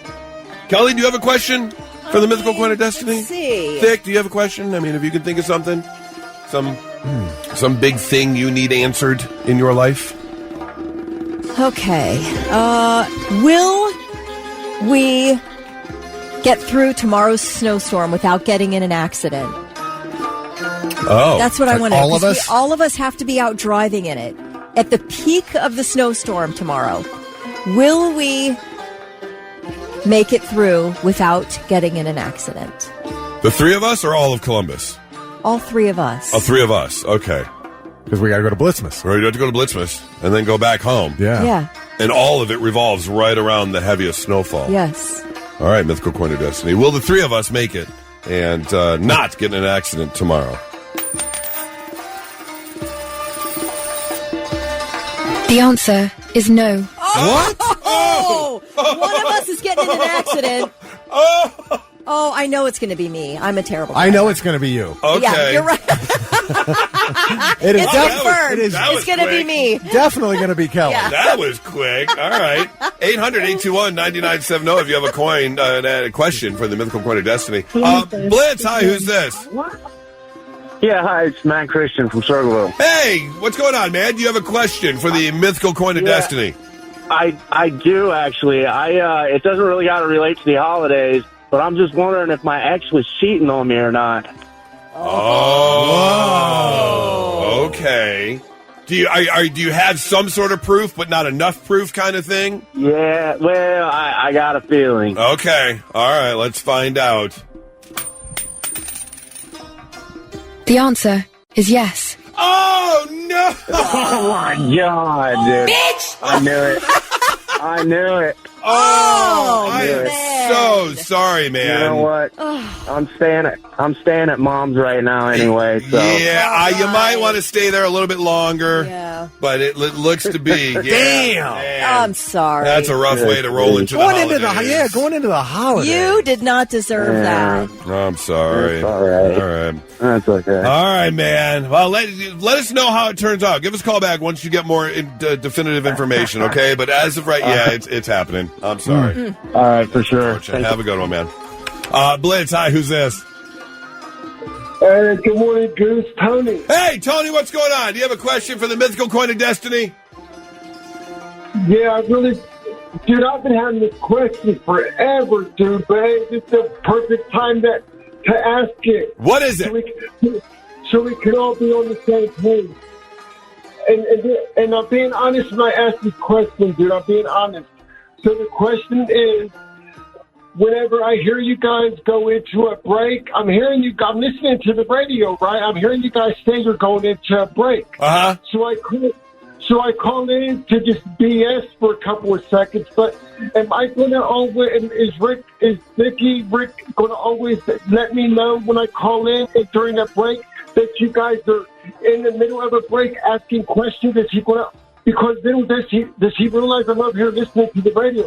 Kelly, do you have a question for the Mythical Coin of Destiny? Let's see. Vic, do you have a question? I mean, if you can think of something, some big thing you need answered in your life. Okay. Will we get through tomorrow's snowstorm without getting in an accident? Oh. That's what I want to know. All of us? All of us have to be out driving in it. At the peak of the snowstorm tomorrow, will we make it through without getting in an accident? The three of us or all of Columbus? All three of us. Oh, three of us. Okay. Because we got to go to Blitzmas. Right, you have to go to Blitzmas and then go back home. Yeah. Yeah. And all of it revolves right around the heaviest snowfall. Yes. All right, Mythical Coin of Destiny. Will the three of us make it and not get in an accident tomorrow? The answer is no. What? Oh! One of us is getting in an accident. Oh, I know it's going to be me. I'm a terrible I know it's going to be you. Okay. Yeah, you're right. It is. It's confirmed. It's going to be me. Definitely going to be Kelly. Yeah. That was quick. All right. 800-821-9970 if you have a coin, a question for the Mythical Coin of Destiny. Blitz, hi, who's this? Yeah, hi, it's Matt Christian from Circleville. Hey, what's going on, man? Do you have a question for the Mythical Coin of Destiny? I do, actually. It doesn't really got to relate to the holidays, but I'm just wondering if my ex was cheating on me or not. Oh. Okay. Do you have some sort of proof, but not enough proof kind of thing? Yeah, well, I got a feeling. Okay. All right, let's find out. The answer is yes. Oh, no! Oh, my God, dude. Bitch! I knew it. I knew it. Oh, I man. am so sorry, man. You know what? I'm staying at mom's right now anyway. So Yeah, you might want to stay there a little bit longer. Yeah. But it looks to be. Yeah, Damn. I'm sorry. That's a rough way to roll into the holidays. Going into the holidays. You did not deserve that. I'm sorry. That's all right. All right. That's okay. All right, man. Well, let us know how it turns out. Give us a call back once you get more definitive information, okay? But as of right, yeah, it's happening. I'm sorry. All right, for sure. Have a good one, man. Blitz, hi, who's this? Good morning, Goose. Tony. Hey, Tony, what's going on? Do you have a question for the Mythical Coin of Destiny? Yeah, I really... Dude, I've been having this question forever, dude, but it's the perfect time to ask it. What is it? So we can all be on the same page. And I'm being honest when I ask this question, dude. I'm being honest. So the question is, whenever I hear you guys go into a break, I'm listening to the radio, right? I'm hearing you guys say you're going into a break. Uh-huh. So I call in to just BS for a couple of seconds, but am I going to always, is Rick going to always let me know when I call in and during that break that you guys are in the middle of a break asking questions? Is he going to, because then does he realize I'm up here listening to the radio?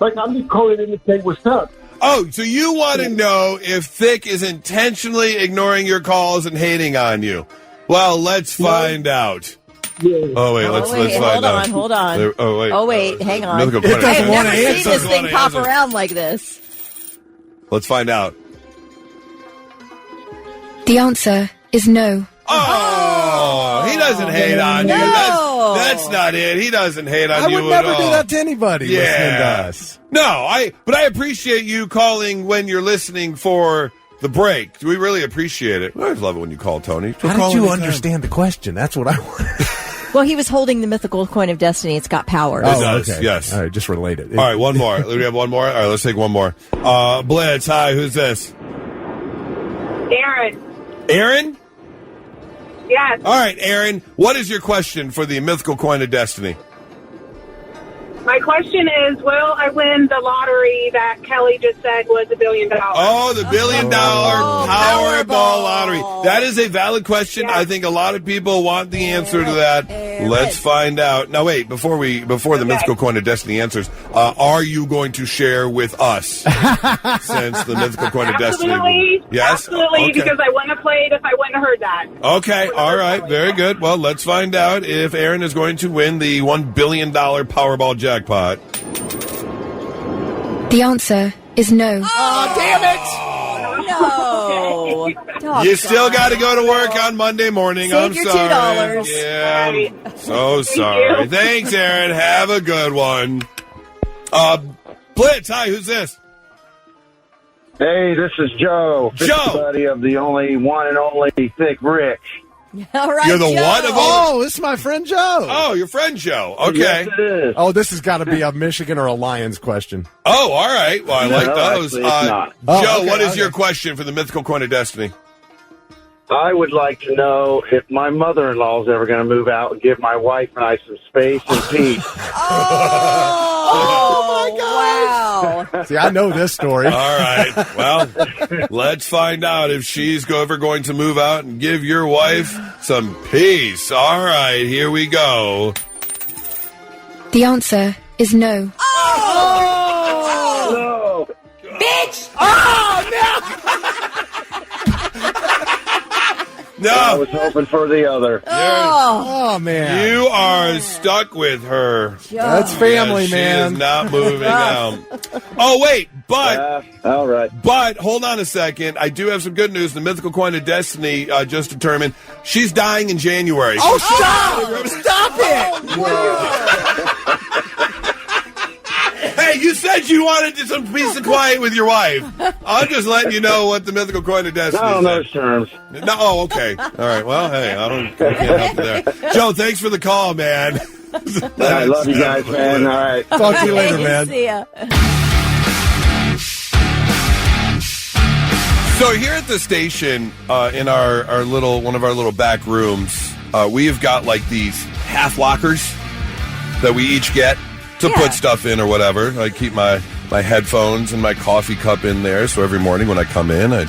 Like, I'm just calling in to say what's up. Oh, so you want to know if Thick is intentionally ignoring your calls and hating on you? Well, let's find out. Yeah. Oh, wait, let's find out. Hold on. Oh, wait. Hang on. Mythical Coin of I've never Destiny. seen this thing pop around like this. Let's find out. The answer is no. Oh, he doesn't hate on you. No. That's not it. He doesn't hate on you I would at never all. do that to anybody listening to us. No, but I appreciate you calling when you're listening for the break. We really appreciate it. I always love it when you call, Tony. How did you understand the question? That's what I want. Well, he was holding the Mythical Coin of Destiny. It's got powers. It does, okay. Yes. All right, just relate it. All right, one more. Do we have one more? All right, let's take one more. Blitz, hi, who's this? Aaron. Aaron? Yes. All right, Aaron, what is your question for the Mythical Coin of Destiny? My question is, will I win the lottery that Kelly just said was $1 billion? Oh, the $1 billion Powerball lottery. That is a valid question. Yes. I think a lot of people want the answer to that. Let's find out. Now, wait, before the Mythical Coin of Destiny answers, are you going to share with us since the Mythical Coin of Destiny? Absolutely. Yes? Absolutely, Okay. because I wouldn't have played if I wouldn't have heard that. Okay, all right, very good. Well, let's find out if Aaron is going to win the $1 billion Powerball jackpot. The answer is no. Oh, damn it! No. You still got to go to work on Monday morning. Save I'm your sorry. $2. Yeah, Right. I'm so sorry. you. Thanks, Aaron. Have a good one. Blitz, hi, who's this? Hey, this is Joe. Joe. Buddy of the only one and only Thick Rick. All right, You're the Joe. one of them? Oh, this is my friend Joe. Oh, your friend Joe. Okay. Yes, it is. Oh, this has got to be a Michigan or a Lions question. Oh, all right. Well, I like those. actually, it's not. Joe, Oh, okay, what is okay. your question for the Mythical Coin of Destiny? I would like to know if my mother-in-law is ever going to move out and give my wife and I some space and peace. Oh, my God. Wow. See, I know this story. All right. Well, let's find out if she's ever going to move out and give your wife some peace. All right, here we go. The answer is no. No. Bitch! bitch! Oh, No. I was hoping for the other. Oh, man. You are stuck with her. That's family, man. She is not moving out. Oh, wait, but... all right. But, hold on a second. I do have some good news. The Mythical Coin of Destiny just determined she's dying in January. Oh, stop! Stop it! Hey, you said you wanted some peace and quiet with your wife. I'm just letting you know what the Mythical Coin of Destiny Not on said. those terms. No, oh, okay. All right. Well, hey, I can't help you there. Joe, thanks for the call, man. I love you guys, man. All right. Talk to you later, man. See ya. So here at the station, in our little one of our little back rooms, we've got like these half lockers that we each get to put stuff in or whatever. I keep my headphones and my coffee cup in there, so every morning when I come in, I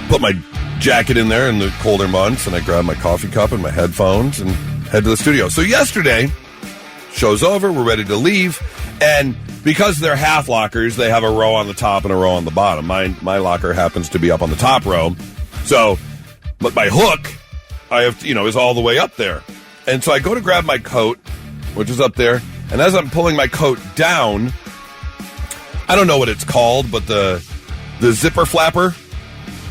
put my jacket in there in the colder months, and I grab my coffee cup and my headphones and head to the studio. So yesterday, show's over, we're ready to leave, and because they're half lockers, they have a row on the top and a row on the bottom. My locker happens to be up on the top row, but my hook, I have is all the way up there, and so I go to grab my coat, which is up there. And as I'm pulling my coat down, I don't know what it's called, but the zipper flapper,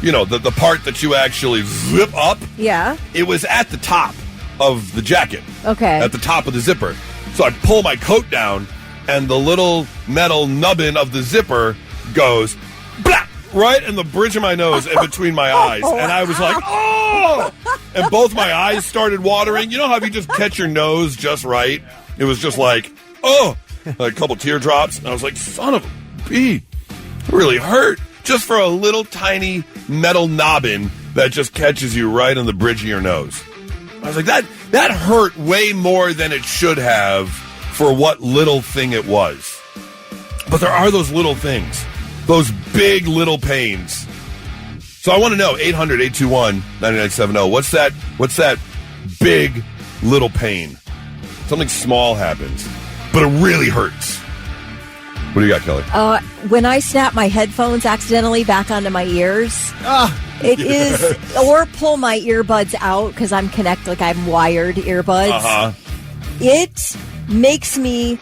the part that you actually zip up. Yeah. It was at the top of the jacket. Okay. At the top of the zipper. So I pull my coat down, and the little metal nubbin of the zipper goes blah, right in the bridge of my nose and between my eyes. And I was like, oh! And both my eyes started watering. You know how if you just catch your nose just right? It was just like, oh, like a couple teardrops. And I was like, son of a bee, it really hurt. Just for a little tiny metal nobbin that just catches you right on the bridge of your nose. I was like, that hurt way more than it should have for what little thing it was. But there are those little things, those big little pains. So I want to know, 800-821-9970, what's that big little pain? Something small happens, but it really hurts. What do you got, Kelly? When I snap my headphones accidentally back onto my ears, it is, or pull my earbuds out because I'm connected, like I'm wired earbuds. Uh-huh. It makes me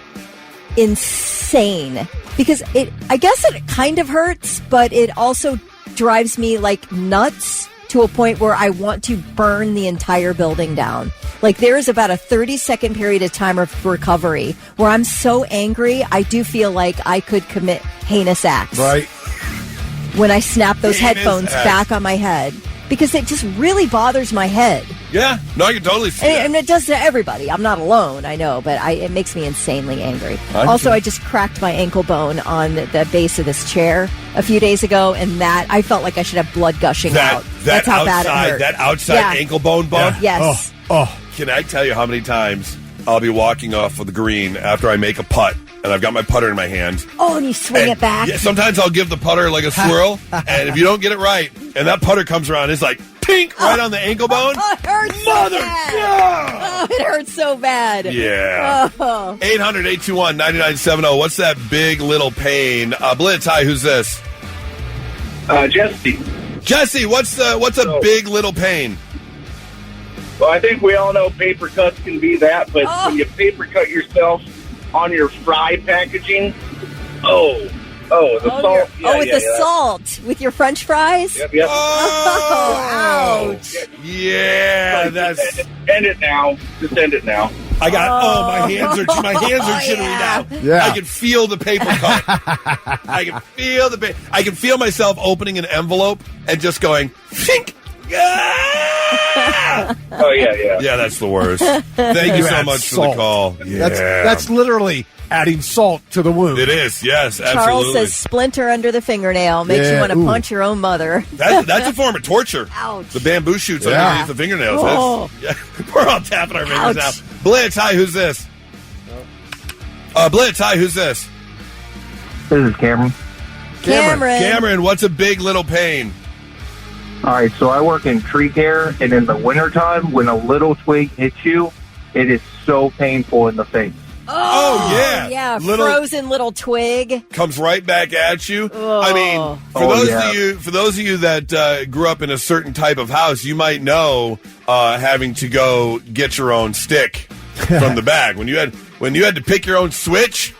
insane because I guess it kind of hurts, but it also drives me like nuts to a point where I want to burn the entire building down. Like there is about a 30-second period of time of recovery where I'm so angry, I do feel like I could commit heinous acts. Right. When I snap those headphones back on my head. Because it just really bothers my head. Yeah. No, I can totally see that. And it does to everybody. I'm not alone, I know, but it makes me insanely angry. I just cracked my ankle bone on the base of this chair a few days ago, and that I felt like I should have blood gushing out. That's how bad it hurt. That outside ankle bone bump? Yeah. Yes. Oh. Can I tell you how many times I'll be walking off of the green after I make a putt, and I've got my putter in my hand. Oh, and you swing it back. Yeah, sometimes I'll give the putter like a swirl, and if you don't get it right, and that putter comes around, it's like pink right on the ankle bone. Oh, it hurts Mother! so bad. Oh, it hurts so bad. Yeah. Oh. 800-821-9970. What's that big little pain? Blitz, hi, who's this? Jesse. Jesse, what's a big little pain? Well, I think we all know paper cuts can be that, but when you paper cut yourself on your fry packaging, the salt. Salt with your French fries? Yep. Oh, ouch. Yeah, that's... End it now. Just end it now. I got, my hands are jittery now. Yeah. I can feel the paper cut. I can feel myself opening an envelope and just going, think. Oh, yeah. Yeah, that's the worst. Thank you so much for the call. Yeah. That's literally adding salt to the wound. It is, yes, absolutely. Charles says splinter under the fingernail makes you want to punch your own mother. That's a form of torture. Ouch. The bamboo shoots underneath the fingernails. Oh. We're all tapping our fingers now. Blitz, hi, who's this? Blitz, hi, who's this? This is Cameron. Cameron, what's a big little pain? All right, so I work in tree care, and in the wintertime, when a little twig hits you, it is so painful in the face. Oh, yeah. Yeah, frozen little twig. Comes right back at you. Oh. I mean, for those of you that grew up in a certain type of house, you might know having to go get your own stick from the bag. When you had to pick your own switch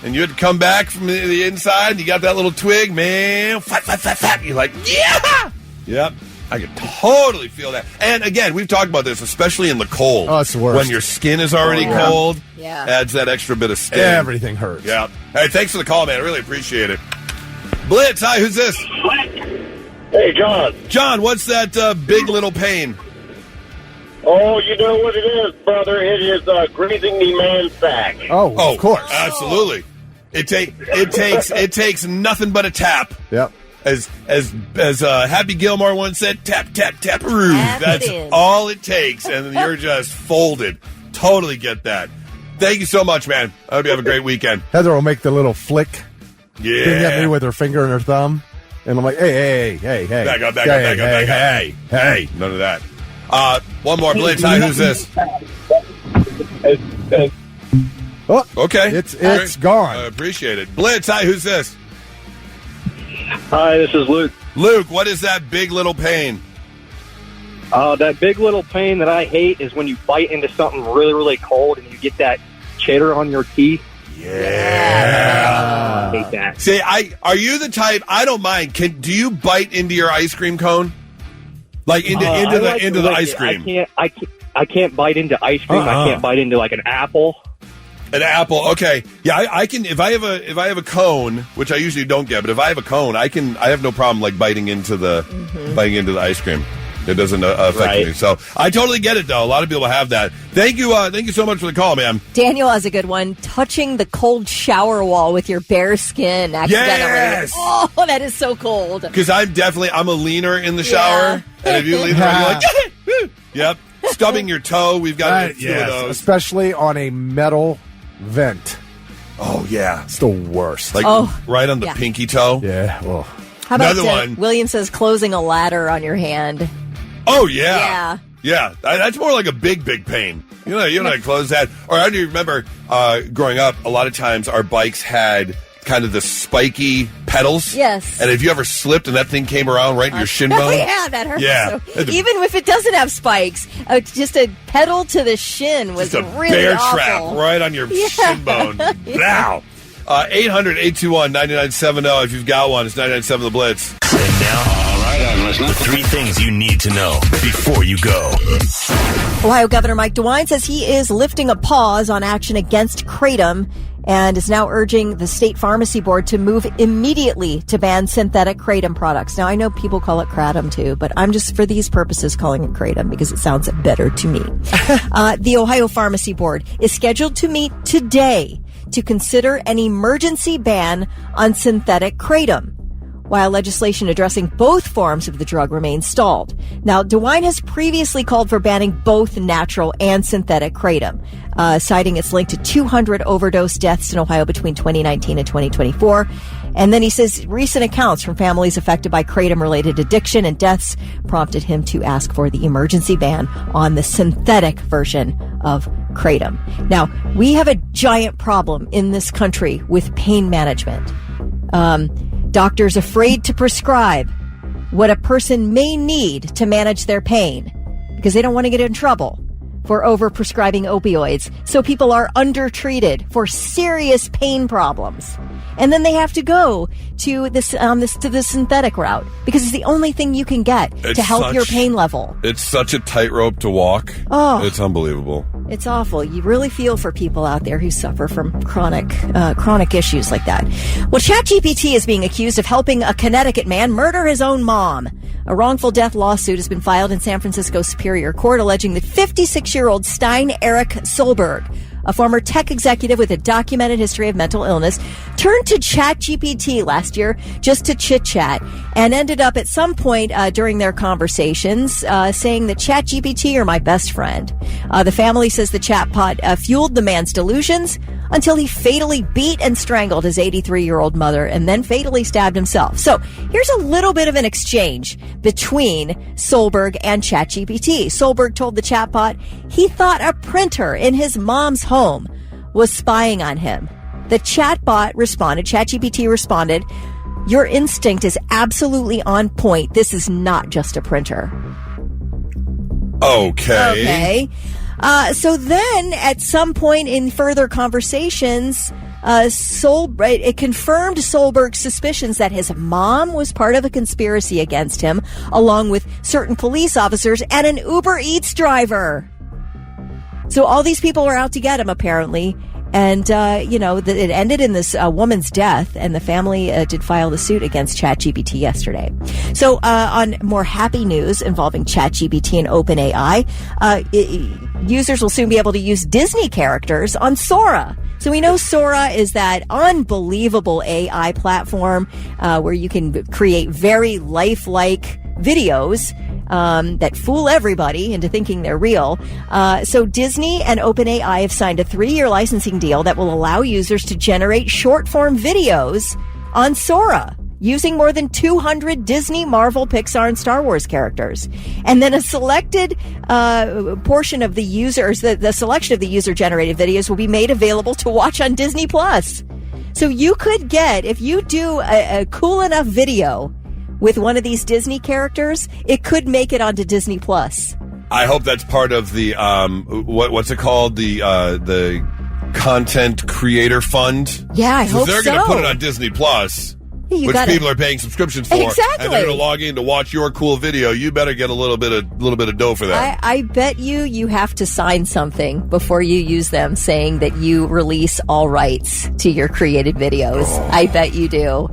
and you had to come back from the inside and you got that little twig, man, flap, you're like, yeah! Yep. I can totally feel that. And again, we've talked about this, especially in the cold. Oh, it's the worst. When your skin is already cold, yeah. Adds that extra bit of sting. Everything hurts. Yeah. Hey, thanks for the call, man. I really appreciate it. Blitz, hi, who's this? Hey, John. John, what's that big little pain? Oh, you know what it is, brother. It is grazing the man's sack. Oh, of course. Absolutely. It takes nothing but a tap. Yep. As Happy Gilmore once said, tap, tap, tap-a-roo. That's all it takes, and you're just folded. Totally get that. Thank you so much, man. I hope you have a great weekend. Heather will make the little flick thing at me with her finger and her thumb, and I'm like, hey. Back up. Hey. None of that. One more, Blitz. Hi, who's this? Oh, okay. It's gone. I appreciate it. Blitz, hi, who's this? Hi, this is Luke. Luke, what is that big little pain? That big little pain that I hate is when you bite into something really, really cold and you get that cheddar on your teeth. Yeah. I hate that. See, are you the type? I don't mind. Do you bite into your ice cream cone? Like into the ice cream? I can't bite into ice cream. I can't bite into like an apple. An apple, okay. Yeah, I can. If I have a cone, which I usually don't get, but if I have a cone, I have no problem like biting into the ice cream. It doesn't affect me. So I totally get it, though. A lot of people have that. Thank you so much for the call, man. Daniel has a good one. Touching the cold shower wall with your bare skin accidentally. Yes! Oh, that is so cold. Because I'm a leaner in the shower, and if you lean around, you're like, yep. Stubbing your toe, we've got a few of those. Especially on a metal vent. Oh, yeah. It's the worst. Like right on the pinky toe. Yeah. Well. How about another one? William says closing a ladder on your hand. Oh, yeah. Yeah. That's more like a big pain. You know how to close that. Or I do remember growing up, a lot of times our bikes had kind of the spiky pedals. Yes. And if you ever slipped and that thing came around right in your shin bone. Yeah, that hurts. Yeah. So, even if it doesn't have spikes, just a pedal to the shin was just a really bear awful. trap right on your shin bone. Wow. 800-821-9970 if you've got one. It's 99.7 The Blitz. And now, all right, I'm listening. The 3 things you need to know before you go. Ohio Governor Mike DeWine says he is lifting a pause on action against kratom and is now urging the state pharmacy board to move immediately to ban synthetic kratom products. Now, I know people call it kratom too, but I'm just for these purposes calling it kratom because it sounds better to me. The Ohio Pharmacy Board is scheduled to meet today to consider an emergency ban on synthetic kratom, while legislation addressing both forms of the drug remains stalled. Now, DeWine has previously called for banning both natural and synthetic kratom, citing its link to 200 overdose deaths in Ohio between 2019 and 2024. And then he says recent accounts from families affected by kratom-related addiction and deaths prompted him to ask for the emergency ban on the synthetic version of kratom. Now, we have a giant problem in this country with pain management. Doctors afraid to prescribe what a person may need to manage their pain because they don't want to get in trouble for overprescribing opioids. So people are undertreated for serious pain problems. And then they have to go to the synthetic route because it's the only thing you can get to help your pain level. It's such a tightrope to walk. Oh, it's unbelievable. It's awful. You really feel for people out there who suffer from chronic issues like that. Well, ChatGPT is being accused of helping a Connecticut man murder his own mom. A wrongful death lawsuit has been filed in San Francisco Superior Court alleging that 56-year-old Stein Eric Solberg, a former tech executive with a documented history of mental illness, turned to ChatGPT last year just to chit-chat and ended up at some point during their conversations saying that ChatGPT are my best friend. The family says the chatbot fueled the man's delusions until he fatally beat and strangled his 83-year-old mother and then fatally stabbed himself. So here's a little bit of an exchange between Solberg and ChatGPT. Solberg told the chatbot he thought a printer in his mom's home was spying on him. The chatbot responded, ChatGPT responded, "Your instinct is absolutely on point. This is not just a printer." Okay. So then, at some point in further conversations, it confirmed Solberg's suspicions that his mom was part of a conspiracy against him, along with certain police officers and an Uber Eats driver. So all these people were out to get him, apparently. And, it ended in this woman's death, and the family did file the suit against ChatGPT yesterday. So on more happy news involving ChatGPT and OpenAI, users will soon be able to use Disney characters on Sora. So we know Sora is that unbelievable AI platform where you can create very lifelike videos that fool everybody into thinking they're real. So Disney and OpenAI have signed a 3-year licensing deal that will allow users to generate short-form videos on Sora using more than 200 Disney, Marvel, Pixar, and Star Wars characters. And then a selected portion of the users, the selection of the user-generated videos will be made available to watch on Disney+. So you could get, if you do a cool enough video with one of these Disney characters, it could make it onto Disney+. I hope that's part of the what's it called, the content creator fund. Yeah, I hope so. They're going to put it on Disney+, which people are paying subscriptions for. Exactly. And they're going to log in to watch your cool video. You better get a little bit of dough for that. I bet you have to sign something before you use them, saying that you release all rights to your created videos. Oh. I bet you do.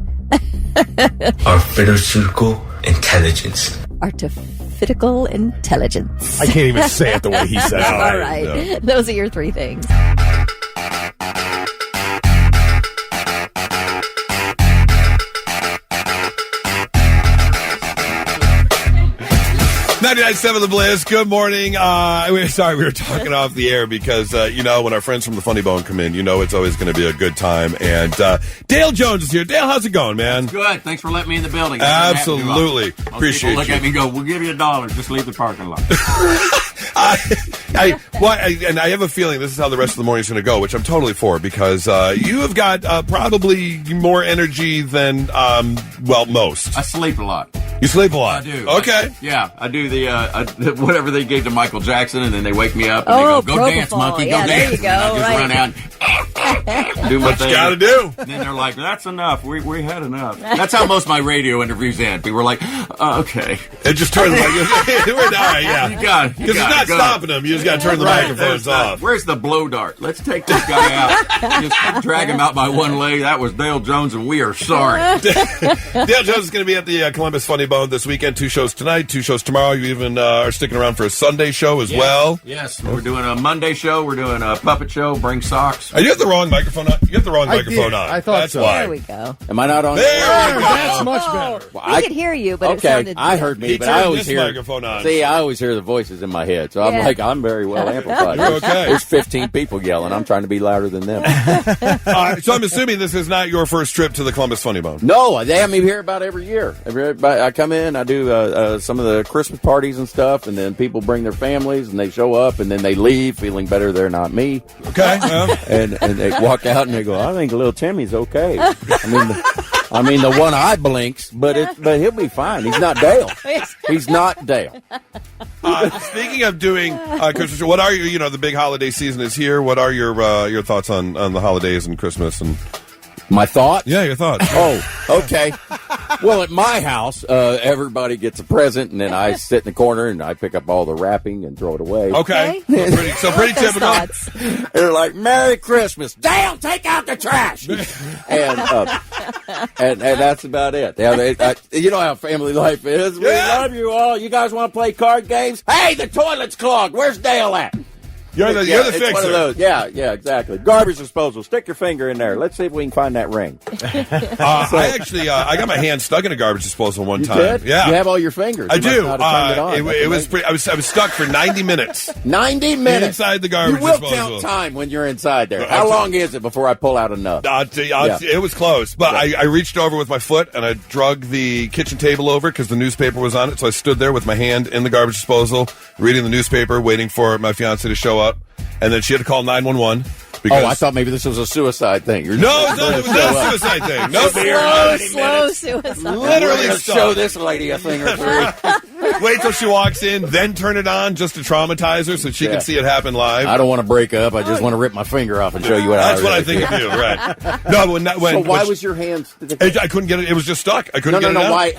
Artificial intelligence. Artificial intelligence. I can't even say it the way he says it. All right. No. Those are your 3 things. 99.7 The Bliss. Good morning. We were talking off the air because, when our friends from the Funny Bone come in, it's always going to be a good time. And Dale Jones is here. Dale, how's it going, man? It's good. Thanks for letting me in the building. Absolutely. Appreciate look you. at me and go, we'll give you $1. Just leave the parking lot. And I have a feeling this is how the rest of the morning is going to go, which I'm totally for, because you have got probably more energy than, most. I sleep a lot. You sleep a lot? I do. Okay. I do the whatever they gave to Michael Jackson, and then they wake me up and they go dance, monkey, go dance. There you go. And I just run out and do my what thing. You got to do. And then they're like, that's enough. We had enough. That's how most of my radio interviews end. People were like, okay. It just turns like, we're done, yeah. You got it. Because it's not stopping them. You just got to turn the microphones off. Where's the blow dart? Let's take this guy out. Just drag him out by one leg. That was Dale Jones, and we are sorry. Dale Jones is going to be at the Columbus Funny Bone this weekend. 2 shows tonight, 2 shows tomorrow. You even are sticking around for a Sunday show as well. Yes, we're doing a Monday show. We're doing a puppet show. Bring socks. You have the wrong microphone on. You have the wrong microphone on. I thought that's so. why. There we go. Am I not on? There we go. That's much better. Well, I could hear you, but it sounded... I heard me, He but turned I always this hear microphone on. See, I always hear the voices in my head, so I'm like, I'm very well amplified. You're okay. There's 15 people yelling. I'm trying to be louder than them. So I'm assuming this is not your first trip to the Columbus Funny Bone. No, they have me here about every year. I come in, I do some of the Christmas parties and stuff, and then people bring their families, and they show up, and then they leave feeling better they're not me. Okay. And they walk out, and they go, I think little Timmy's okay. I mean, the one eye blinks, but he'll be fine. He's not Dale. He's not Dale. Speaking of doing Christmas, what are the big holiday season is here. What are your thoughts on the holidays and Christmas and my thoughts? Yeah, your thoughts. Oh, okay. Well, at my house, everybody gets a present, and then I sit in the corner and I pick up all the wrapping and throw it away. Okay. So pretty typical. They're like, Merry Christmas. Dale, take out the trash. and that's about it. You know how family life is. We love you all. You guys want to play card games? Hey, the toilet's clogged. Where's Dale at? You're the it's fixer. One of those. Yeah, exactly. Garbage disposal. Stick your finger in there. Let's see if we can find that ring. I got my hand stuck in a garbage disposal one time. Did? Yeah, you have all your fingers. I do. It was I was stuck for 90 minutes. 90 minutes inside the garbage disposal. disposal. You will count time when you're inside there. How long is it before I pull out a nut? It was close, but I reached over with my foot and I drug the kitchen table over because the newspaper was on it. So I stood there with my hand in the garbage disposal, reading the newspaper, waiting for my fiance to show up. And then she had to call 911. Because I thought maybe this was a suicide thing. No, it was not a suicide thing. No, Slow suicide. Literally show this lady a thing or three. Wait till she walks in, then turn it on just to traumatize her so she can see it happen live. I don't want to break up. I just want to rip my finger off and show you what That's I what really I think of you, right? No, why was your hand? I couldn't get it. It was just stuck. I couldn't get it out. Why?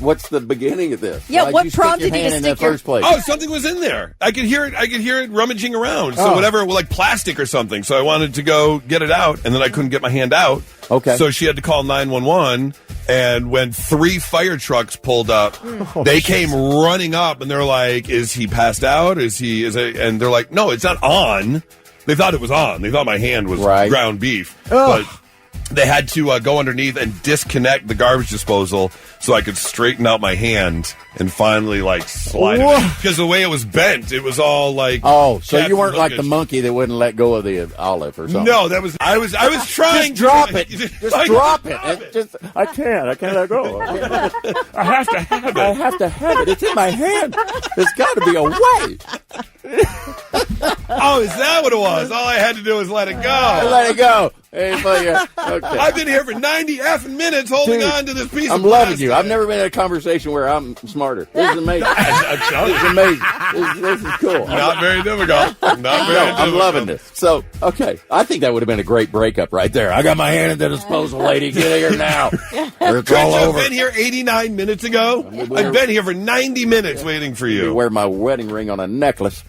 What's the beginning of this? Yeah, Why'd what you stick prompted your you hand to in stick the first place? Oh, something was in there. I could hear it rummaging around. So whatever, like plastic or something. So I wanted to go get it out, and then I couldn't get my hand out. Okay. So she had to call 911, and when 3 fire trucks pulled up, they came running up, and they're like, "Is he passed out? And they're like, "No, it's not on." They thought it was on. They thought my hand was ground beef, but they had to go underneath and disconnect the garbage disposal so I could straighten out my hand and finally slide it. Because the way it was bent, it was all like. Oh, so you weren't like the monkey that wouldn't let go of the olive or something? No, that was I was trying. Just drop it. Just drop it. I can't let go. I have to have it. I have to have it. It's in my hand. There's got to be a way. Oh, is that what it was? All I had to do was let it go. Let it go. Hey, okay. I've been here for 90 effing minutes holding on to this piece of I'm loving plastic. you. I've never been in a conversation where I'm smarter. This is amazing. This is amazing. This is cool. Not very difficult. I'm loving this. So, okay. I think that would have been a great breakup right there. I got my hand at the disposal, lady. Get here now. Or it's all over. I've been here 89 minutes ago. I've been here for 90 minutes waiting for you. I wear my wedding ring on a necklace.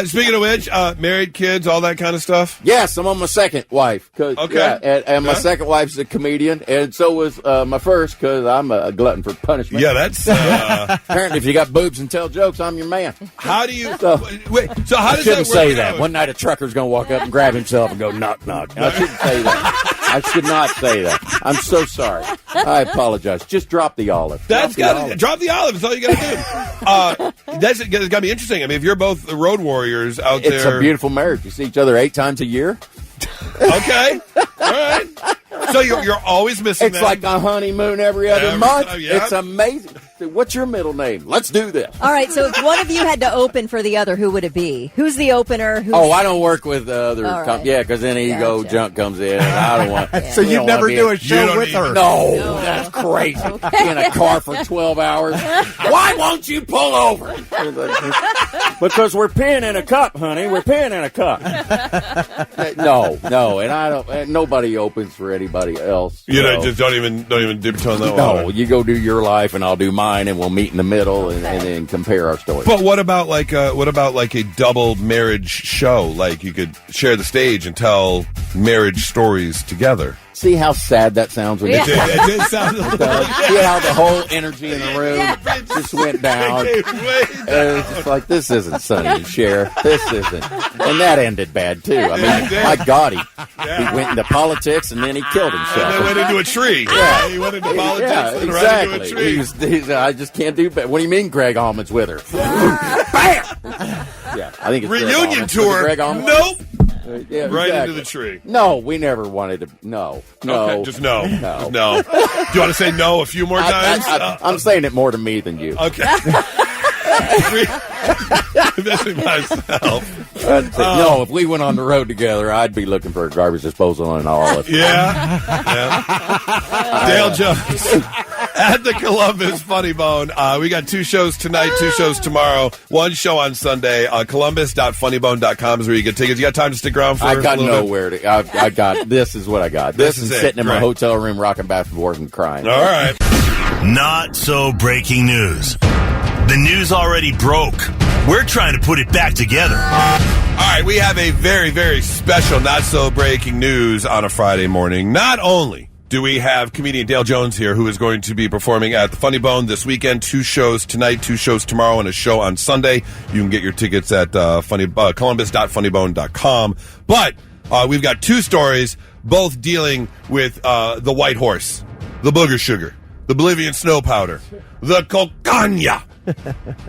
Speaking of which, married, kids, all that kind of stuff? Yes, I'm on my second wife. And my second wife's a comedian, and so was my first, because I'm a glutton for punishment. Yeah, that's... Apparently, if you got boobs and tell jokes, I'm your man. How do you... So how does I that shouldn't work say out? that. One night a trucker's going to walk up and grab himself and go, knock, knock. I shouldn't say that. I should not say that. I'm so sorry. I apologize. Just drop the olive. Drop the olive. That's all you got to do. That's got to be interesting. I mean, if you're both road warriors out there, it's a beautiful marriage. You see each other 8 times a year. Okay, all right. So you're always missing. It's like a honeymoon every other month. It's amazing. What's your middle name? Let's do this. All right. So if one of you had to open for the other, who would it be? Who's the opener? I don't work with other. Right. Because then ego junk comes in. And I don't want. So you'd never do a show with her? No, that's crazy. Be in a car for 12 hours. Why won't you pull over? Because we're peeing in a cup, honey. We're peeing in a cup. No, and I don't. And nobody opens for anybody else. You know, just don't even dip toe in that No, water. you go do your life, and I'll do mine, and we'll meet in the middle, and then compare our stories. But what about like a double marriage show? Like you could share the stage and tell marriage stories together. See how sad that sounds when It did sound. See how the whole energy in the room just went down. And it's just like, this isn't Sonny to share. This isn't. And that ended bad, too. I mean, my God, he went into politics and then he killed himself. And then went into a tree. Yeah. He went into politics and exactly. right into a tree. He's I just can't do bad. What do you mean Greg Allman's with her? Bam! Yeah, I think it's Reunion tour. Greg Allman? Nope. Yeah, right exactly. into the tree. No, we never wanted to. No. Okay, just no. No. No. Do you want to say no a few more times? I'm saying it more to me than you. Okay. Missing myself. No, if we went on the road together, I'd be looking for a garbage disposal and all of it. Yeah. Dale Jones at the Columbus Funny Bone. We got 2 shows tonight, 2 shows tomorrow, 1 show on Sunday. Columbus.funnybone.com is where you get tickets. You got time to stick around for I got a little nowhere to. I got. This is what I got. This is it. sitting in my Great. hotel room, rocking back and forth and crying. All right. Not so breaking news. The news already broke. We're trying to put it back together. All right, we have a very, very special not so breaking news on a Friday morning. Not only do we have comedian Dale Jones here, who is going to be performing at the Funny Bone this weekend, 2 shows tonight, 2 shows tomorrow, and a show on Sunday. You can get your tickets at columbus.funnybone.com. But we've got 2 stories, both dealing with the white horse, the booger sugar, the Bolivian snow powder, the cocaña.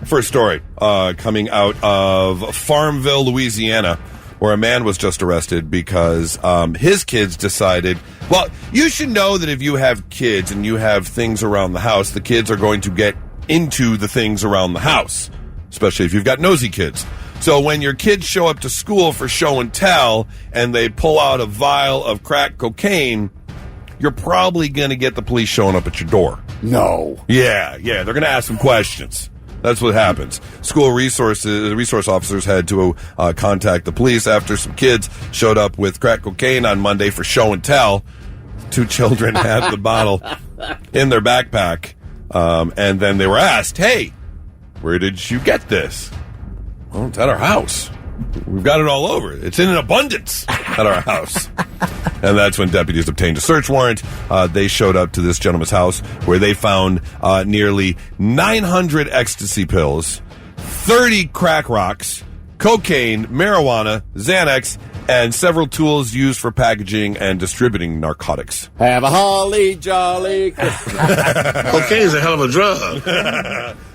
First story coming out of Farmville, Louisiana, where a man was just arrested because his kids decided, well, you should know that if you have kids and you have things around the house, the kids are going to get into the things around the house, especially if you've got nosy kids. So when your kids show up to school for show and tell and they pull out a vial of crack cocaine, you're probably going to get the police showing up at your door. No. Yeah. They're going to ask some questions. That's what happens. School resource officers had to contact the police after some kids showed up with crack cocaine on Monday for show and tell. 2 children had the bottle in their backpack, and then they were asked, "Hey, where did you get this?" "Well, it's at our house. We've got it all over. It's in an abundance at our house." And that's when deputies obtained a search warrant. They showed up to this gentleman's house where they found nearly 900 ecstasy pills, 30 crack rocks, cocaine, marijuana, Xanax, and several tools used for packaging and distributing narcotics. Have a holly jolly Christmas. Cocaine's a hell of a drug.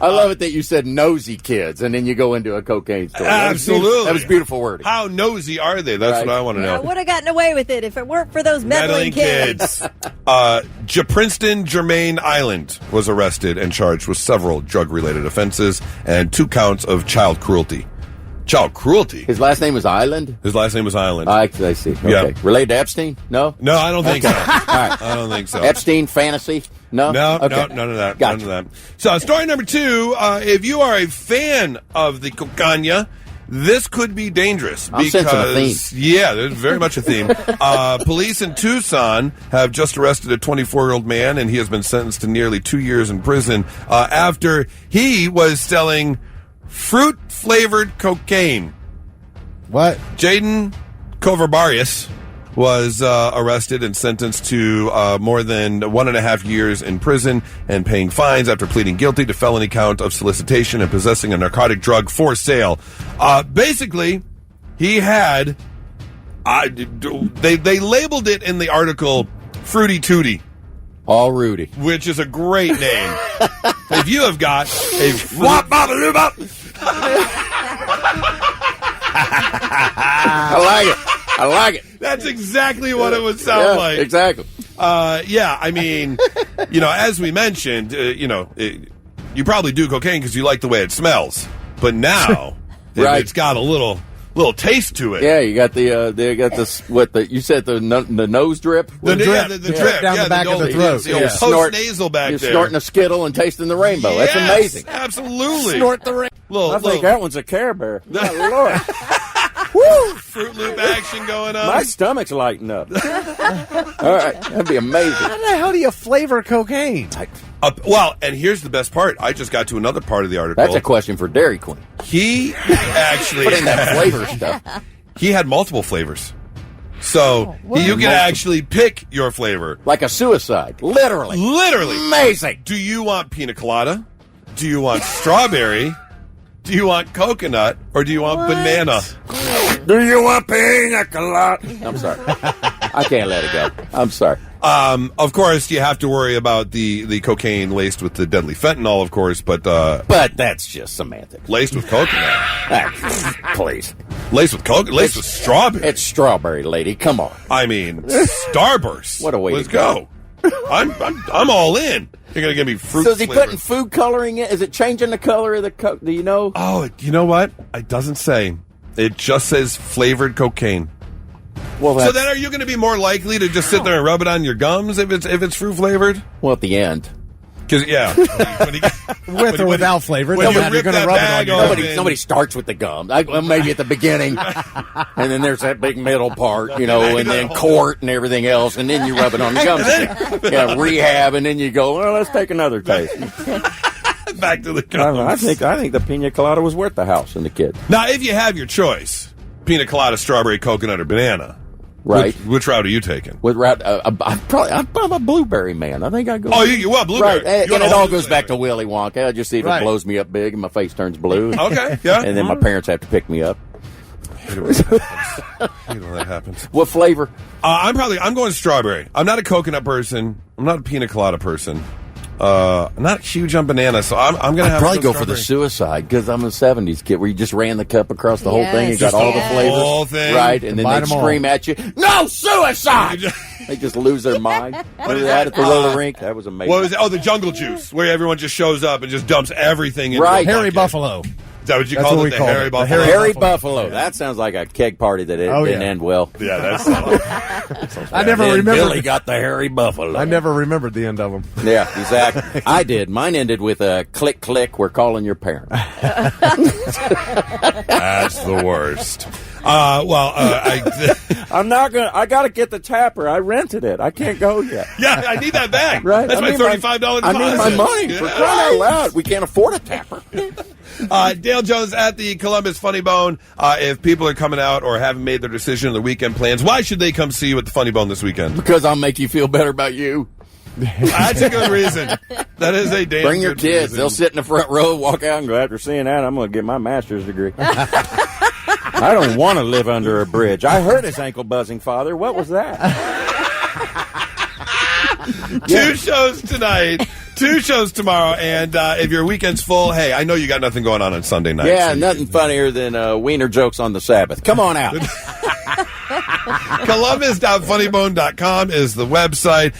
I love it that you said nosy kids, and then you go into a cocaine store. Absolutely. That was beautiful wording. How nosy are they? That's what I want to know. I would have gotten away with it if it weren't for those meddling kids. Princeton Jermaine Island was arrested and charged with several drug-related offenses and 2 counts of child cruelty. Child cruelty? His last name was Island? His last name was Island. I see. Okay. Yeah. Related to Epstein? No? No, I don't think so. All right. I don't think so. Epstein fantasy? No? No, Okay. no, none of that. Gotcha. None of that. So, story number 2, if you are a fan of the cocaine, this could be dangerous. I'm sensing a theme. Yeah, there's very much a theme. Police in Tucson have just arrested a 24-year-old man, and he has been sentenced to nearly 2 years in prison after he was selling fruit-flavored cocaine. What? Jaden Coverbarius was arrested and sentenced to more than 1.5 years in prison and paying fines after pleading guilty to felony count of solicitation and possessing a narcotic drug for sale. Basically, he had... they labeled it in the article Fruity Tooty. All Rudy. Which is a great name. If you have got a... I like it. That's exactly what it would sound like. Exactly. I mean, as we mentioned, you probably do cocaine because you like the way it smells. But now, Right. it's got a little taste to it. Yeah, you got you said the nose drip? The drip. Down the back of the throat. The old post-nasal back You're there. snorting a Skittle and tasting the rainbow. Yes, That's amazing. Absolutely. Snort the rainbow. I think that one's a Care Bear. My Lord. Woo! Fruit Loop action going on. My stomach's lighting up. All right, that'd be amazing. How the hell do you flavor cocaine? And here's the best part. I just got to another part of the article. That's a question for Dairy Queen. He actually Put in that flavor stuff. He had multiple flavors. So you can actually pick your flavor. Like a suicide. Literally. Amazing. Do you want pina colada? Do you want strawberry? Do you want coconut? Or do you want banana? Do you want pina colada? I'm sorry. I can't let it go. I'm sorry. Of course, you have to worry about the cocaine laced with the deadly fentanyl, of course, but that's just semantics. Laced with coconut. Please. Laced with coconut? Laced with strawberry? It's strawberry, lady. Come on. I mean, Starburst. What a way Let's to go. I'm all in. You're going to give me fruit So is he flavor. putting food coloring in? Is it changing the color of the Coke? Do you know? Oh, you know what? It doesn't say. It just says flavored cocaine. Well, so then are you going to be more likely to just sit there and rub it on your gums if it's fruit flavored? Well, at the end. Because, yeah. With or without flavor. When You're going to rub it on your Nobody starts with the gum. Well, maybe at the beginning. And then there's that big middle part, and then court and everything else. And then you rub it on the gums again. Yeah, rehab. And then you go, well, let's take another taste. Back to the gums. I think the pina colada was worth the house and the kid. Now, if you have your choice, pina colada, strawberry, coconut, or banana, right? Which route are you taking? What route? I'm a blueberry man. I think I go. Oh, blueberry. Right, and it all goes back to Willy Wonka. I just see if it blows me up big and my face turns blue. Okay, yeah. And then my parents have to pick me up. I hate when that happens. What flavor? I'm going strawberry. I'm not a coconut person. I'm not a pina colada person. I'm not huge on banana, so I'm going to have probably go strawberry. for the suicide because I'm a 70s kid where you just ran the cup across the whole thing and got all the flavors. Whole thing. Right, and then they scream at you, no suicide! They just lose their mind. Remember that at the roller rink? That was amazing. What was it? Oh, the jungle juice, where everyone just shows up and just dumps everything into right. a Hairy bucket. Buffalo. that what you That's called what it? we The called hairy it. The buffalo? Hairy Buffalo. That sounds like a keg party that didn't end well. Yeah, that's. I never And remembered. Billy got the hairy buffalo. I never remembered the end of them. Yeah, exactly. I did. Mine ended with a click, click. We're calling your parents. That's the worst. I'm not gonna. I gotta get the tapper. I rented it. I can't go yet. Yeah, I need that back. Right. That's my $35 deposit. I need my money for crying out loud. We can't afford a tapper. Dale Jones at the Columbus Funny Bone. If people are coming out or haven't made their decision on their weekend plans, why should they come see you at the Funny Bone this weekend? Because I'll make you feel better about you. That's a good reason. That is a damn Bring your good kids. reason. They'll sit in the front row, walk out, and go, after seeing that, I'm going to get my master's degree. I don't want to live under a bridge. I heard his ankle buzzing, Father. What was that? 2 shows tonight, 2 shows tomorrow, and if your weekend's full, hey, I know you got nothing going on Sunday night. Yeah, nothing funnier than wiener jokes on the Sabbath. Come on out. Columbus.funnybone.com is the website.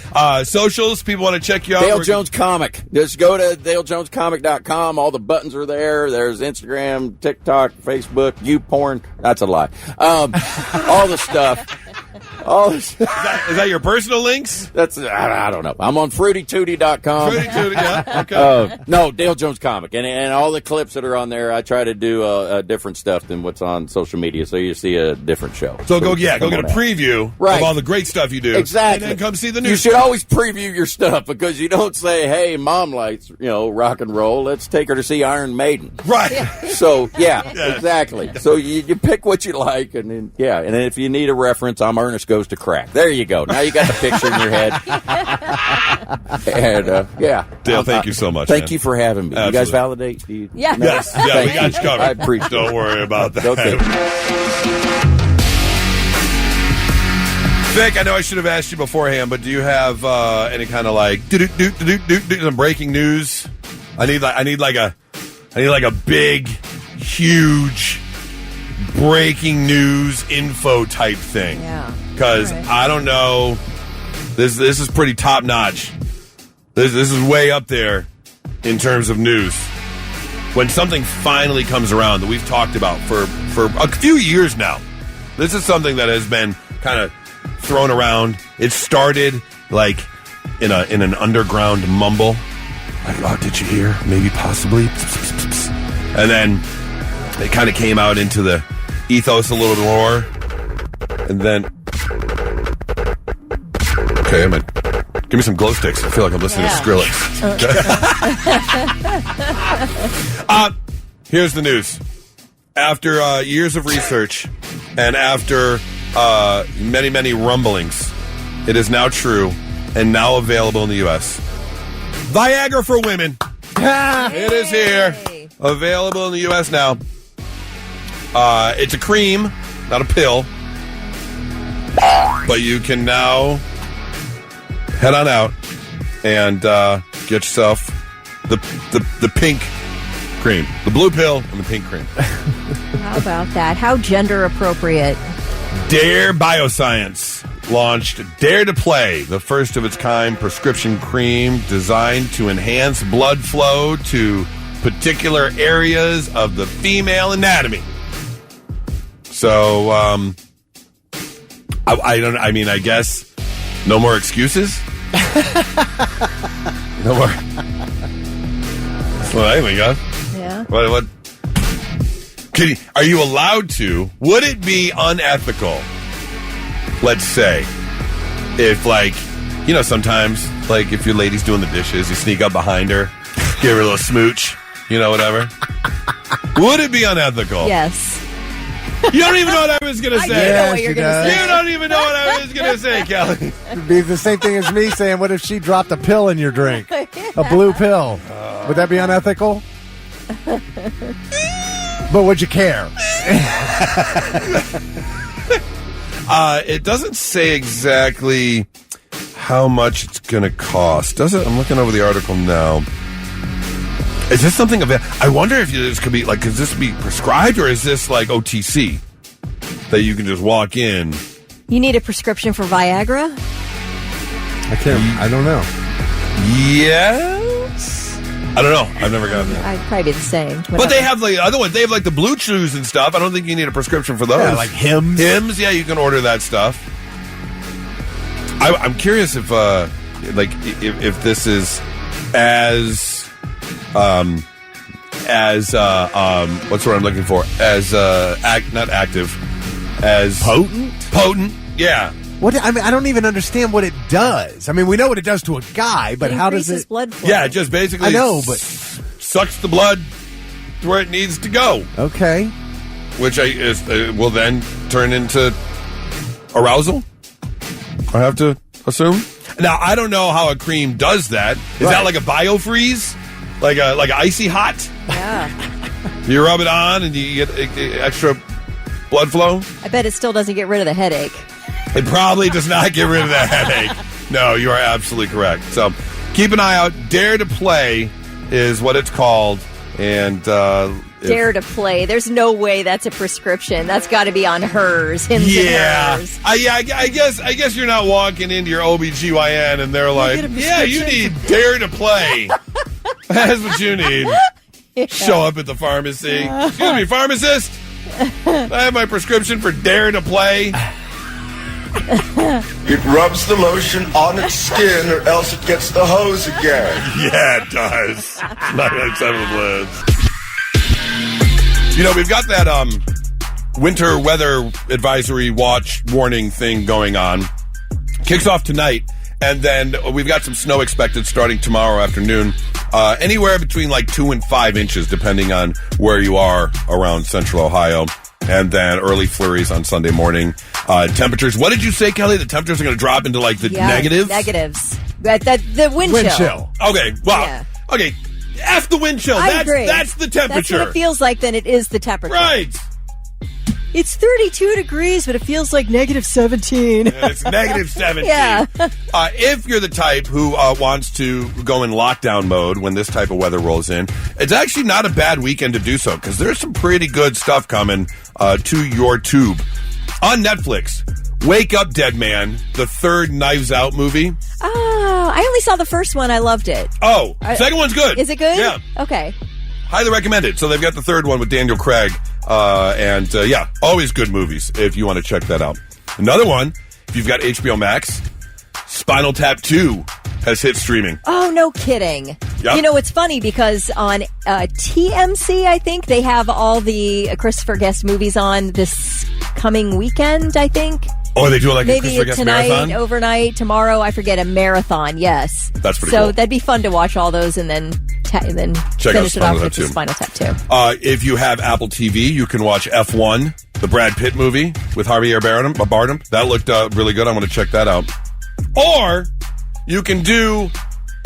Socials, people want to check you out. Dale Jones Comic. Just go to DaleJonesComic.com. All the buttons are there. There's Instagram, TikTok, Facebook, YouPorn. That's a lie. All the stuff. Is that your personal links? That's I don't know. I'm on FruityTooty.com. Fruity Tooty, yeah. Okay. No, Dale Jones Comic. And all the clips that are on there, I try to do different stuff than what's on social media, so you see a different show. So go get a preview of all the great stuff you do. Exactly. And then come see the news. You should always preview your stuff because you don't say, hey, Mom likes, rock and roll. Let's take her to see Iron Maiden. Right. So, exactly. So you pick what you like, and then, and then if you need a reference, I'm Ernest Goes to Crack. There you go. Now you got the picture in your head. And, Dale, thank you so much. Thank you for having me. Absolutely. You guys validate? Yeah. Yes. Yeah, Thank we got you covered. I appreciate it. Don't worry about that. Okay. Vic, I know I should have asked you beforehand, but do you have any kind of like some breaking news? I need like a big, huge breaking news info type thing. Yeah. Because I don't know, this is pretty top notch. This is way up there in terms of news. When something finally comes around that we've talked about for a few years now, this is something that has been kind of thrown around. It started like in an underground mumble, like, oh, did you hear? Maybe, possibly, and then it kind of came out into the ethos a little bit more, and then give me some glow sticks. I feel like I'm listening to Skrillex. Here's the news. After years of research and after many, many rumblings, it is now true and now available in the U.S. Viagra for women. It is here. Available in the U.S. now. It's a cream, not a pill. But you can now head on out and get yourself the pink cream. The blue pill and the pink cream. How about that? How gender appropriate. Dare Bioscience launched Dare to Play, the first of its kind prescription cream designed to enhance blood flow to particular areas of the female anatomy. So, I guess no more excuses. No more. Well, there we go. Yeah. What? Are you allowed to? Would it be unethical? Let's say, if sometimes if your lady's doing the dishes, you sneak up behind her, give her a little smooch, whatever. Would it be unethical? Yes. You don't even know what I was going to say. I know what you're going to say. You don't even know what I was going to say, Kelly. It'd be the same thing as me saying, what if she dropped a pill in your drink? A blue pill. Would that be unethical? But would you care? It doesn't say exactly how much it's going to cost, does it? I'm looking over the article now. Is this something I wonder if this could be could this be prescribed, or is this like OTC that you can just walk in? You need a prescription for Viagra? I don't know. Yes. I don't know. I've never gotten that. I'd probably be the same. But they have like other ones. They have like the Blue Chews and stuff. I don't think you need a prescription for those. Yeah, like Hims. Hims, yeah, you can order that stuff. I'm curious if this is as what's the word I'm looking for? As not active, as potent. Yeah. What? I mean, I don't even understand what it does. I mean, we know what it does to a guy, but how does it? Blood flow. Yeah, it just basically. I know, but sucks the blood to where it needs to go. Okay. Which will then turn into arousal. I have to assume. Now, I don't know how a cream does that. Is that like a biofreeze? Like icy hot? Yeah. You rub it on and you get extra blood flow? I bet it still doesn't get rid of the headache. It probably does not get rid of that headache. No, you are absolutely correct. So keep an eye out. Dare to Play is what it's called. And Dare to Play. There's no way that's a prescription. That's got to be on hers. Hims and hers. I guess you're not walking into your OBGYN and they're like, yeah, you need Dare to Play. That's what you need. Yeah. Show up at the pharmacy. Excuse me, pharmacist. I have my prescription for Dare to Play. It rubs the lotion on its skin or else it gets the hose again. Yeah, it does. 997 Blitz. You know, we've got that winter weather advisory watch warning thing going on. Kicks off tonight, and then we've got some snow expected starting tomorrow afternoon. Anywhere between like 2 and 5 inches, depending on where you are around central Ohio. And then early flurries on Sunday morning. Temperatures. What did you say, Kelly? The temperatures are going to drop into like the negatives? Negatives. The wind chill. Okay. Wow. Okay. F the wind chill. I agree. That's the temperature. That's what it feels like, then it is the temperature. Right. It's 32 degrees, but it feels like negative 17. It's negative 17. Yeah. If you're the type who wants to go in lockdown mode when this type of weather rolls in, it's actually not a bad weekend to do so because there's some pretty good stuff coming to your tube. On Netflix, Wake Up Dead Man, the third Knives Out movie. Oh, I only saw the first one. I loved it. Oh, second one's good. Is it good? Yeah. Okay. Highly recommended. So they've got the third one with Daniel Craig. And always good movies if you want to check that out. Another one, if you've got HBO Max, Spinal Tap 2 has hit streaming. Oh, no kidding. Yep. You know, it's funny because on TMC, I think, they have all the Christopher Guest movies on this coming weekend, I think. Oh, they do like maybe a Christopher Guest tonight, marathon? Overnight, tomorrow, I forget, a marathon, yes. That's pretty cool. So that'd be fun to watch all those and then check finish it out off with the Spinal Tap 2. If you have Apple TV, you can watch F1, the Brad Pitt movie with Javier Bardem. That looked really good. I want to check that out. Or you can do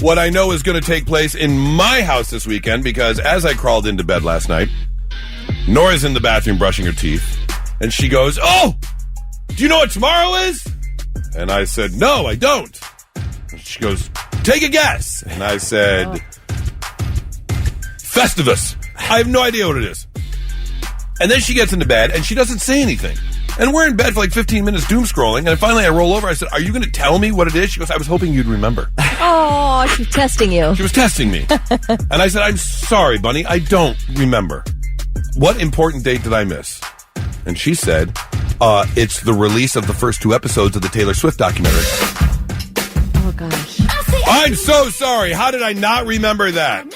what I know is going to take place in my house this weekend because as I crawled into bed last night, Nora's in the bathroom brushing her teeth, and she goes, "Oh, do you know what tomorrow is?" And I said, "No, I don't." And she goes, "Take a guess." And I said, Festivus. I have no idea what it is. And then she gets into bed, and she doesn't say anything. And we're in bed for like 15 minutes doom scrolling, and finally I roll over. I said, "Are you going to tell me what it is?" She goes, "I was hoping you'd remember." Oh, she's testing you. She was testing me. And I said, "I'm sorry, Bunny, I don't remember. What important date did I miss?" And she said, it's the release of the first 2 episodes of the Taylor Swift documentary. Oh, gosh. I'm so sorry. How did I not remember that?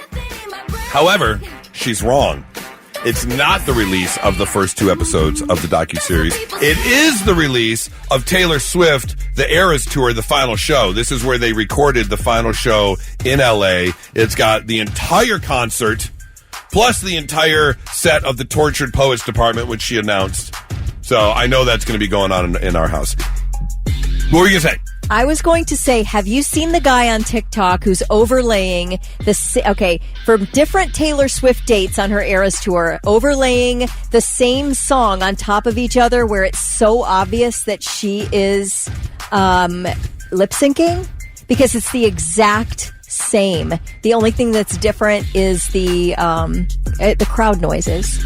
However, she's wrong. It's not the release of the first 2 episodes of the docuseries. It is the release of Taylor Swift, the Eras Tour, the final show. This is where they recorded the final show in L.A. It's got the entire concert, plus the entire set of the Tortured Poets Department, which she announced. So I know that's going to be going on in our house. What were you going to say? I was going to say, have you seen the guy on TikTok who's overlaying for different Taylor Swift dates on her Eras Tour, overlaying the same song on top of each other where it's so obvious that she is lip syncing? Because it's the exact same. The only thing that's different is the crowd noises.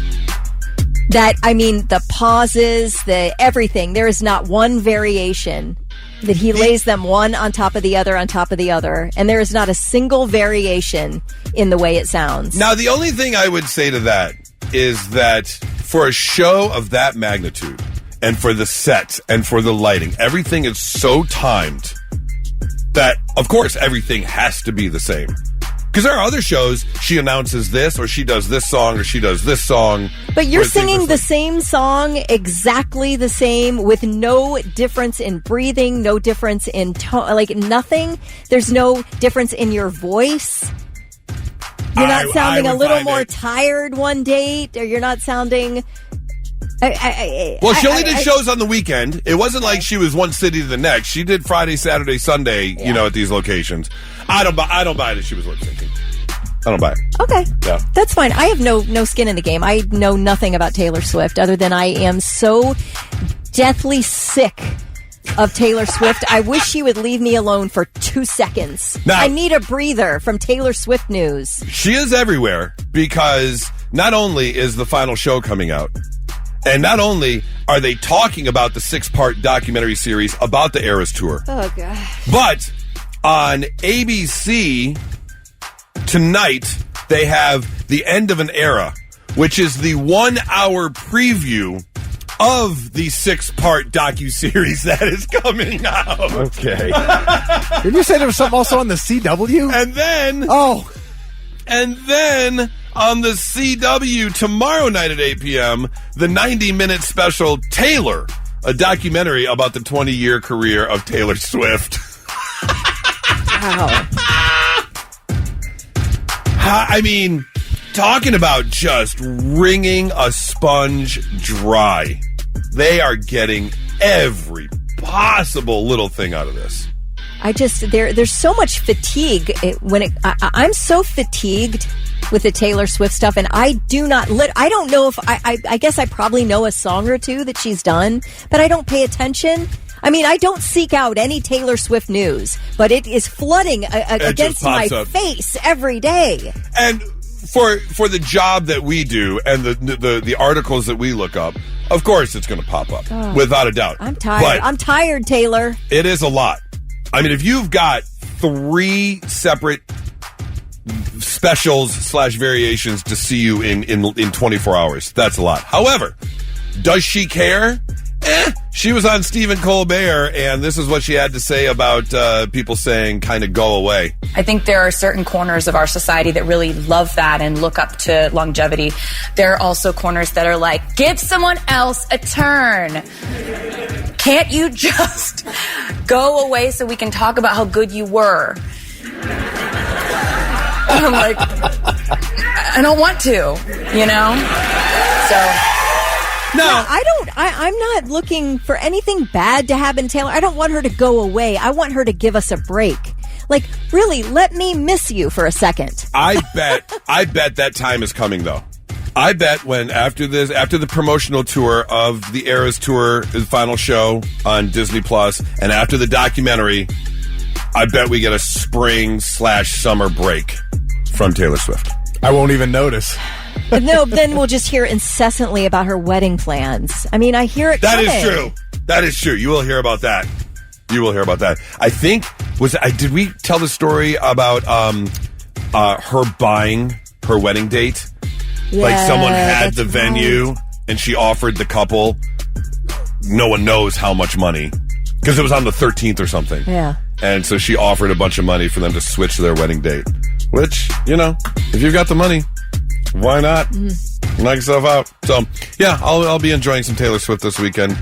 That, I mean, the pauses, the everything. There is not one variation that he lays them one on top of the other on top of the other. And there is not a single variation in the way it sounds. Now, the only thing I would say to that is that for a show of that magnitude and for the sets and for the lighting, everything is so timed that, of course, everything has to be the same. Because there are other shows, she announces this, or she does this song, or she does this song. But you're singing the same song, exactly the same, with no difference in breathing, no difference in tone, like nothing. There's no difference in your voice. You're not sounding a little more tired one date, or you're not sounding... Well, she only did shows on the weekend. It wasn't like she was one city to the next. She did Friday, Saturday, Sunday, at these locations. I don't buy that she was lip syncing. I don't buy it. Okay. Yeah. That's fine. I have no skin in the game. I know nothing about Taylor Swift other than I am so deathly sick of Taylor Swift. I wish she would leave me alone for 2 seconds. Now, I need a breather from Taylor Swift news. She is everywhere because not only is the final show coming out, and not only are they talking about the 6-part documentary series about the Eras Tour, oh god, but on ABC tonight they have The End of an Era, which is the 1-hour preview of the 6-part docuseries that is coming out. Okay. Did you say there was something also on the CW? And then on the CW tomorrow night at 8 p.m., the 90-minute special Taylor, a documentary about the 20-year career of Taylor Swift. Wow. I mean, talking about just wringing a sponge dry. They are getting every possible little thing out of this. There's so much fatigue I'm so fatigued with the Taylor Swift stuff, and I don't know if I guess I probably know a song or two that she's done, but I don't pay attention. I mean, I don't seek out any Taylor Swift news, but it is flooding against my face every day. And for the job that we do and the articles that we look up, of course it's going to pop up, without a doubt. I'm tired. I'm tired, Taylor. It is a lot. I mean, if you've got 3 separate specials / variations to see you in 24 hours, that's a lot. However, does she care? She was on Stephen Colbert, and this is what she had to say about people saying kind of go away. I think there are certain corners of our society that really love that and look up to longevity. There are also corners that are like, give someone else a turn. Can't you just go away so we can talk about how good you were? I'm like, I don't want to, So... No, I'm not looking for anything bad to happen, Taylor. I don't want her to go away. I want her to give us a break. Like, really, let me miss you for a second. I bet that time is coming, though. I bet when after the promotional tour of the Eras Tour, the final show on Disney Plus, and after the documentary, I bet we get a spring / summer break from Taylor Swift. I won't even notice. No, then we'll just hear incessantly about her wedding plans. I mean, I hear it coming. That is true. You will hear about that. I think, did we tell the story about her buying her wedding date? Yeah, like someone had the venue, right, and she offered the couple, no one knows how much money, because it was on the 13th or something. Yeah. And so she offered a bunch of money for them to switch their wedding date. Which, if you've got the money, why not? Knock yourself out. So, yeah, I'll be enjoying some Taylor Swift this weekend.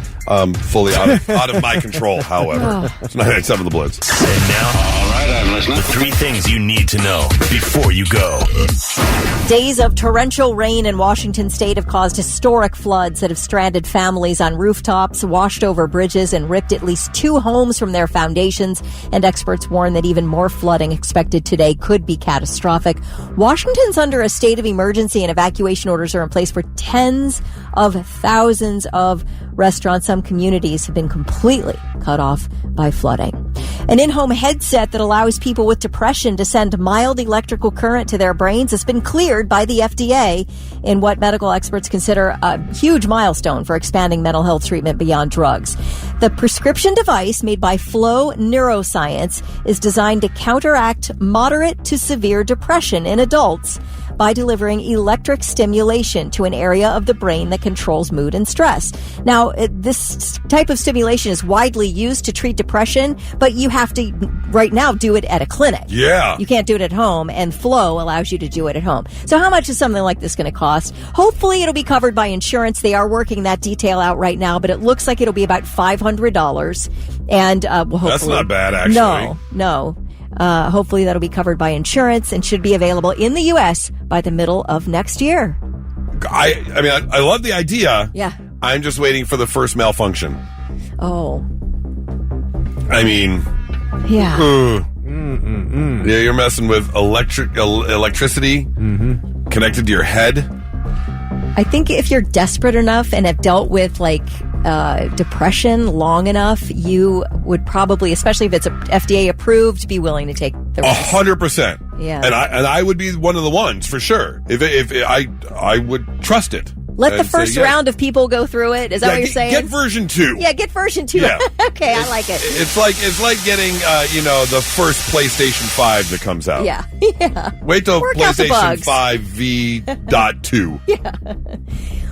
Fully out of my control, however. It's 987 The Blitz. And now, all right, I'm listening. The 3 things you need to know before you go. Days of torrential rain in Washington state have caused historic floods that have stranded families on rooftops, washed over bridges, and ripped at least 2 homes from their foundations. And experts warn that even more flooding expected today could be catastrophic. Washington's under a state of emergency, and evacuation orders are in place for tens of thousands of restaurants. Some communities have been completely cut off by flooding. An in-home headset that allows people with depression to send mild electrical current to their brains has been cleared by the FDA in what medical experts consider a huge milestone for expanding mental health treatment beyond drugs. The prescription device, made by Flow Neuroscience, is designed to counteract moderate to severe depression in adults by delivering electric stimulation to an area of the brain that controls mood and stress. Now, this type of stimulation is widely used to treat depression, but you have to, right now, do it at a clinic. Yeah. You can't do it at home, and Flow allows you to do it at home. So how much is something like this going to cost? Hopefully it'll be covered by insurance. They are working that detail out right now, but it looks like it'll be about $500. And hopefully... That's not bad, actually. No. Hopefully that'll be covered by insurance and should be available in the U.S. by the middle of next year. I love the idea. Yeah. I'm just waiting for the first malfunction. Oh. I mean... Yeah. Yeah, you're messing with electricity connected to your head. I think if you're desperate enough and have dealt with depression long enough, you would probably, especially if it's FDA approved, be willing to take the risk. 100%. Yeah. And I would be one of the ones for sure. If I would trust it. Let the first round of people go through it. Is that what you're saying? Get version 2. Yeah, get version 2. Yeah. Okay, I like it. It's like getting the first PlayStation 5 that comes out. Yeah. Wait till Work out the PlayStation bugs. 5 V.2. Yeah.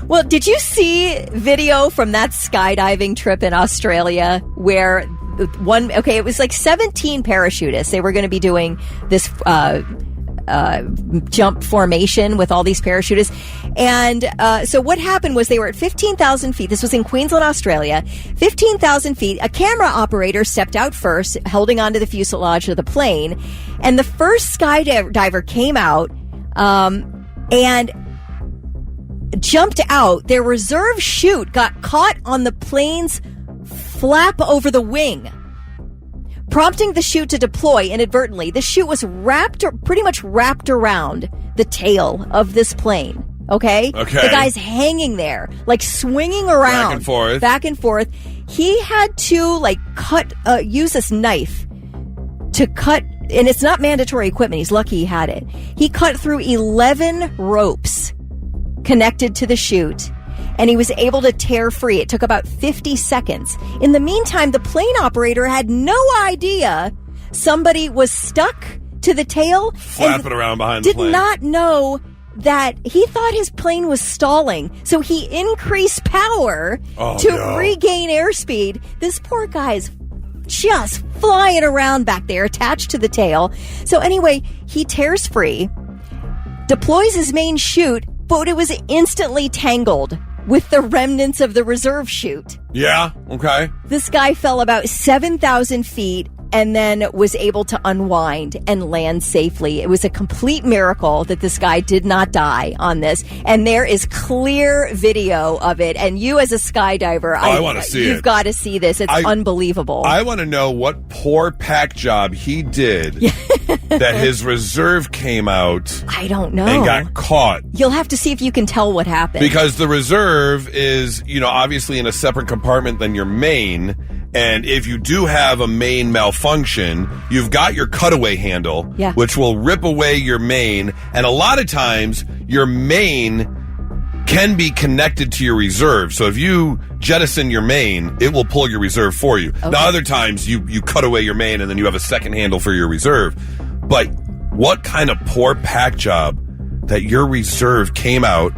Well, did you see video from that skydiving trip in Australia where it was like 17 parachutists. They were going to be doing this jump formation with all these parachutists. And so what happened was they were at 15,000 feet. This was in Queensland, Australia. 15,000 feet. A camera operator stepped out first, holding onto the fuselage of the plane. And the first skydiver came out and jumped out. Their reserve chute got caught on the plane's flap over the wing, prompting the chute to deploy inadvertently. The chute was pretty much wrapped around the tail of this plane. Okay? The guy's hanging there, like swinging around. Back and forth. He had to use this knife to cut, and it's not mandatory equipment. He's lucky he had it. He cut through 11 ropes connected to the chute, and he was able to tear free. It took about 50 seconds. In the meantime, the plane operator had no idea somebody was stuck to the tail. Flapping around behind the plane. Did not know that he thought his plane was stalling. So he increased power to regain airspeed. This poor guy's just flying around back there, attached to the tail. So anyway, he tears free, deploys his main chute, but it was instantly tangled with the remnants of the reserve chute. Yeah, okay. This guy fell about 7,000 feet and then was able to unwind and land safely. It was a complete miracle that this guy did not die on this. And there is clear video of it. And you as a skydiver, I want to see it. You've got to see this. It's unbelievable. I want to know what poor pack job he did that his reserve came out. I don't know. And got caught. You'll have to see if you can tell what happened. Because the reserve is, obviously in a separate compartment than your main. And if you do have a main malfunction, you've got your cutaway handle, which will rip away your main. And a lot of times, your main can be connected to your reserve. So if you jettison your main, it will pull your reserve for you. Okay. Now, other times, you cut away your main and then you have a second handle for your reserve. But what kind of poor pack job that your reserve came out?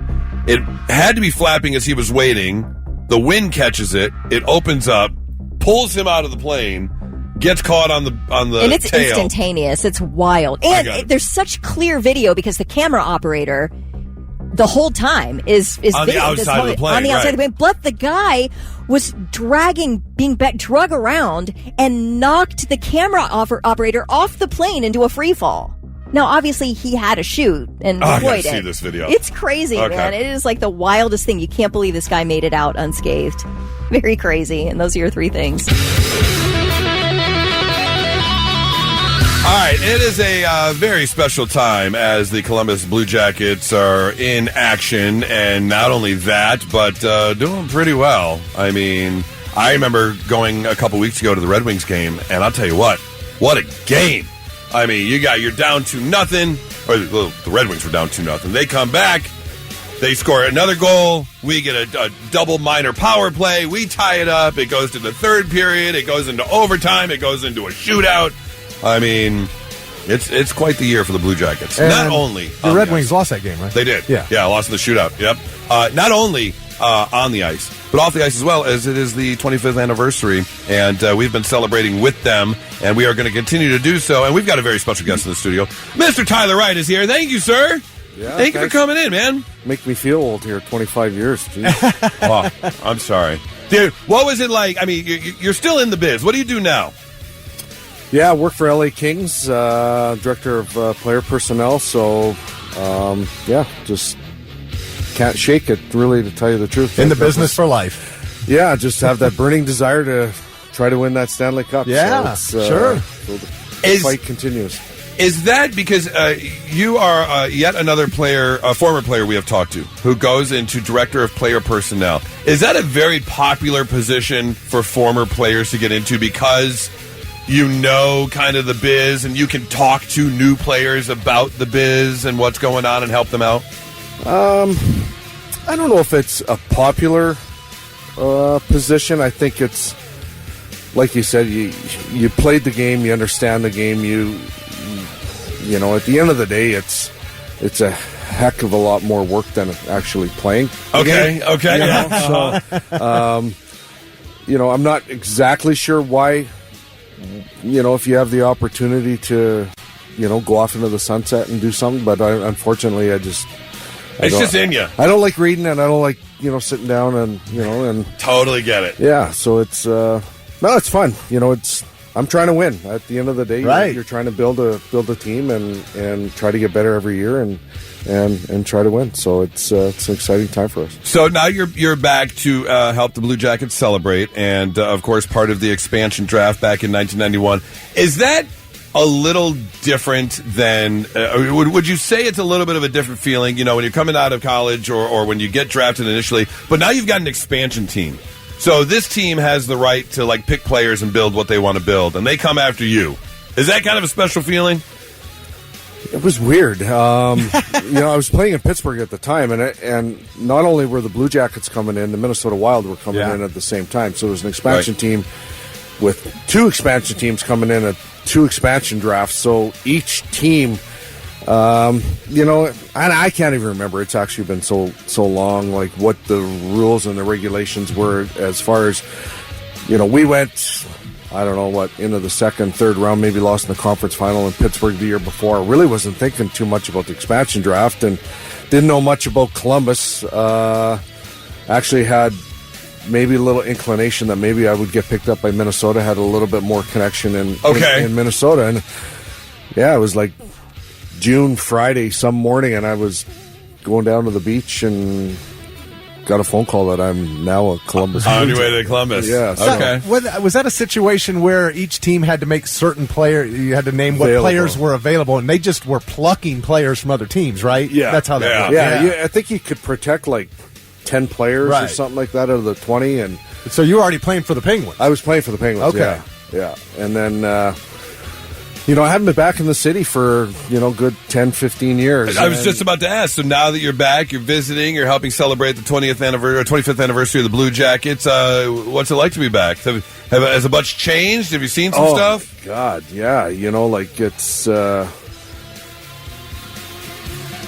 It had to be flapping as he was waiting. The wind catches it. It opens up. Pulls him out of the plane, gets caught on the and it's tail. Instantaneous. It's wild. And there's such clear video because the camera operator the whole time is on the outside of the plane. On the outside of the plane. But the guy was being drug around and knocked the camera operator off the plane into a free fall. Now, obviously, he had a chute and deployed I gotta it. see this video. It's crazy, man. It is like the wildest thing. You can't believe this guy made it out unscathed. Very crazy. And those are your three things. All right, it is a very special time as the Columbus Blue Jackets are in action. And not only that, but doing pretty well. I mean, I remember going a couple weeks ago to the Red Wings game, and I'll tell you what, What a game. I mean, you're down 2-0, or the Red Wings were down 2-0. They come back. They score another goal. We get a double minor power play. We tie it up. It goes to the third period. It goes into overtime. It goes into a shootout. I mean, it's quite the year for the Blue Jackets. And not only the Red Wings lost that game, right? They did. Yeah, lost in the shootout. Yep. Not only on the ice, but off the ice as well, as it is the 25th anniversary, and we've been celebrating with them, and we are going to continue to do so. And we've got a very special guest in the studio. Mr. Tyler Wright is here. Thank you, sir. Yeah, Thank you for coming in, man. Make me feel old here, 25 years. Oh, I'm sorry. Dude, what was it like? I mean, you're still in the biz. What do you do now? Yeah, I work for LA Kings, director of player personnel, so, just can't shake it, really, to tell you the truth. In the business for life. Yeah, just have that burning desire to try to win that Stanley Cup. Yeah, so sure. So the fight continues. Is that because you are yet another player, a former player we have talked to, who goes into director of player personnel? Is that a very popular position for former players to get into because you know kind of the biz and you can talk to new players about the biz and what's going on and help them out? I don't know if it's a popular position. I think it's, like you said, you played the game, you understand the game, you know, at the end of the day, it's a heck of a lot more work than actually playing. Okay. Yeah. So, I'm not exactly sure why, if you have the opportunity to, go off into the sunset and do something, but unfortunately, it's just in you. I don't like reading, and I don't like, sitting down and totally get it. Yeah. So it's, it's fun. I'm trying to win. At the end of the day, right. You're trying to build a team and try to get better every year and try to win. So it's an exciting time for us. So now you're back to help the Blue Jackets celebrate, and of course part of the expansion draft back in 1991. Is that a little different than? Would you say it's a little bit of a different feeling? When you're coming out of college or when you get drafted initially, but now you've got an expansion team. So this team has the right to pick players and build what they want to build, and they come after you. Is that kind of a special feeling? It was weird. I was playing in Pittsburgh at the time, and not only were the Blue Jackets coming in, the Minnesota Wild were coming in at the same time. So it was an expansion team with two expansion teams coming in at two expansion drafts. So each team, and I can't even remember. It's actually been so long, what the rules and the regulations were as far as, we went, I don't know into the second, third round, maybe lost in the conference final in Pittsburgh the year before. I really wasn't thinking too much about the expansion draft and didn't know much about Columbus. Actually had maybe a little inclination that maybe I would get picked up by Minnesota, had a little bit more connection in Minnesota. And yeah, it was June, Friday, some morning, and I was going down to the beach and got a phone call that I'm now a Columbus. On your way to Columbus. Yeah. So. Okay. Was that a situation where each team had to make certain players, you had to name what players were available, and they just were plucking players from other teams, right? Yeah. That's how that worked. Yeah. I think you could protect 10 players or something like that out of the 20. And so you were already playing for the Penguins? I was playing for the Penguins, okay. Yeah. And then... I haven't been back in the city for, good 10, 15 years. I was just about to ask. So now that you're back, you're visiting, you're helping celebrate the 25th anniversary of the Blue Jackets. What's it like to be back? Has a bunch changed? Have you seen some stuff? God, yeah. It's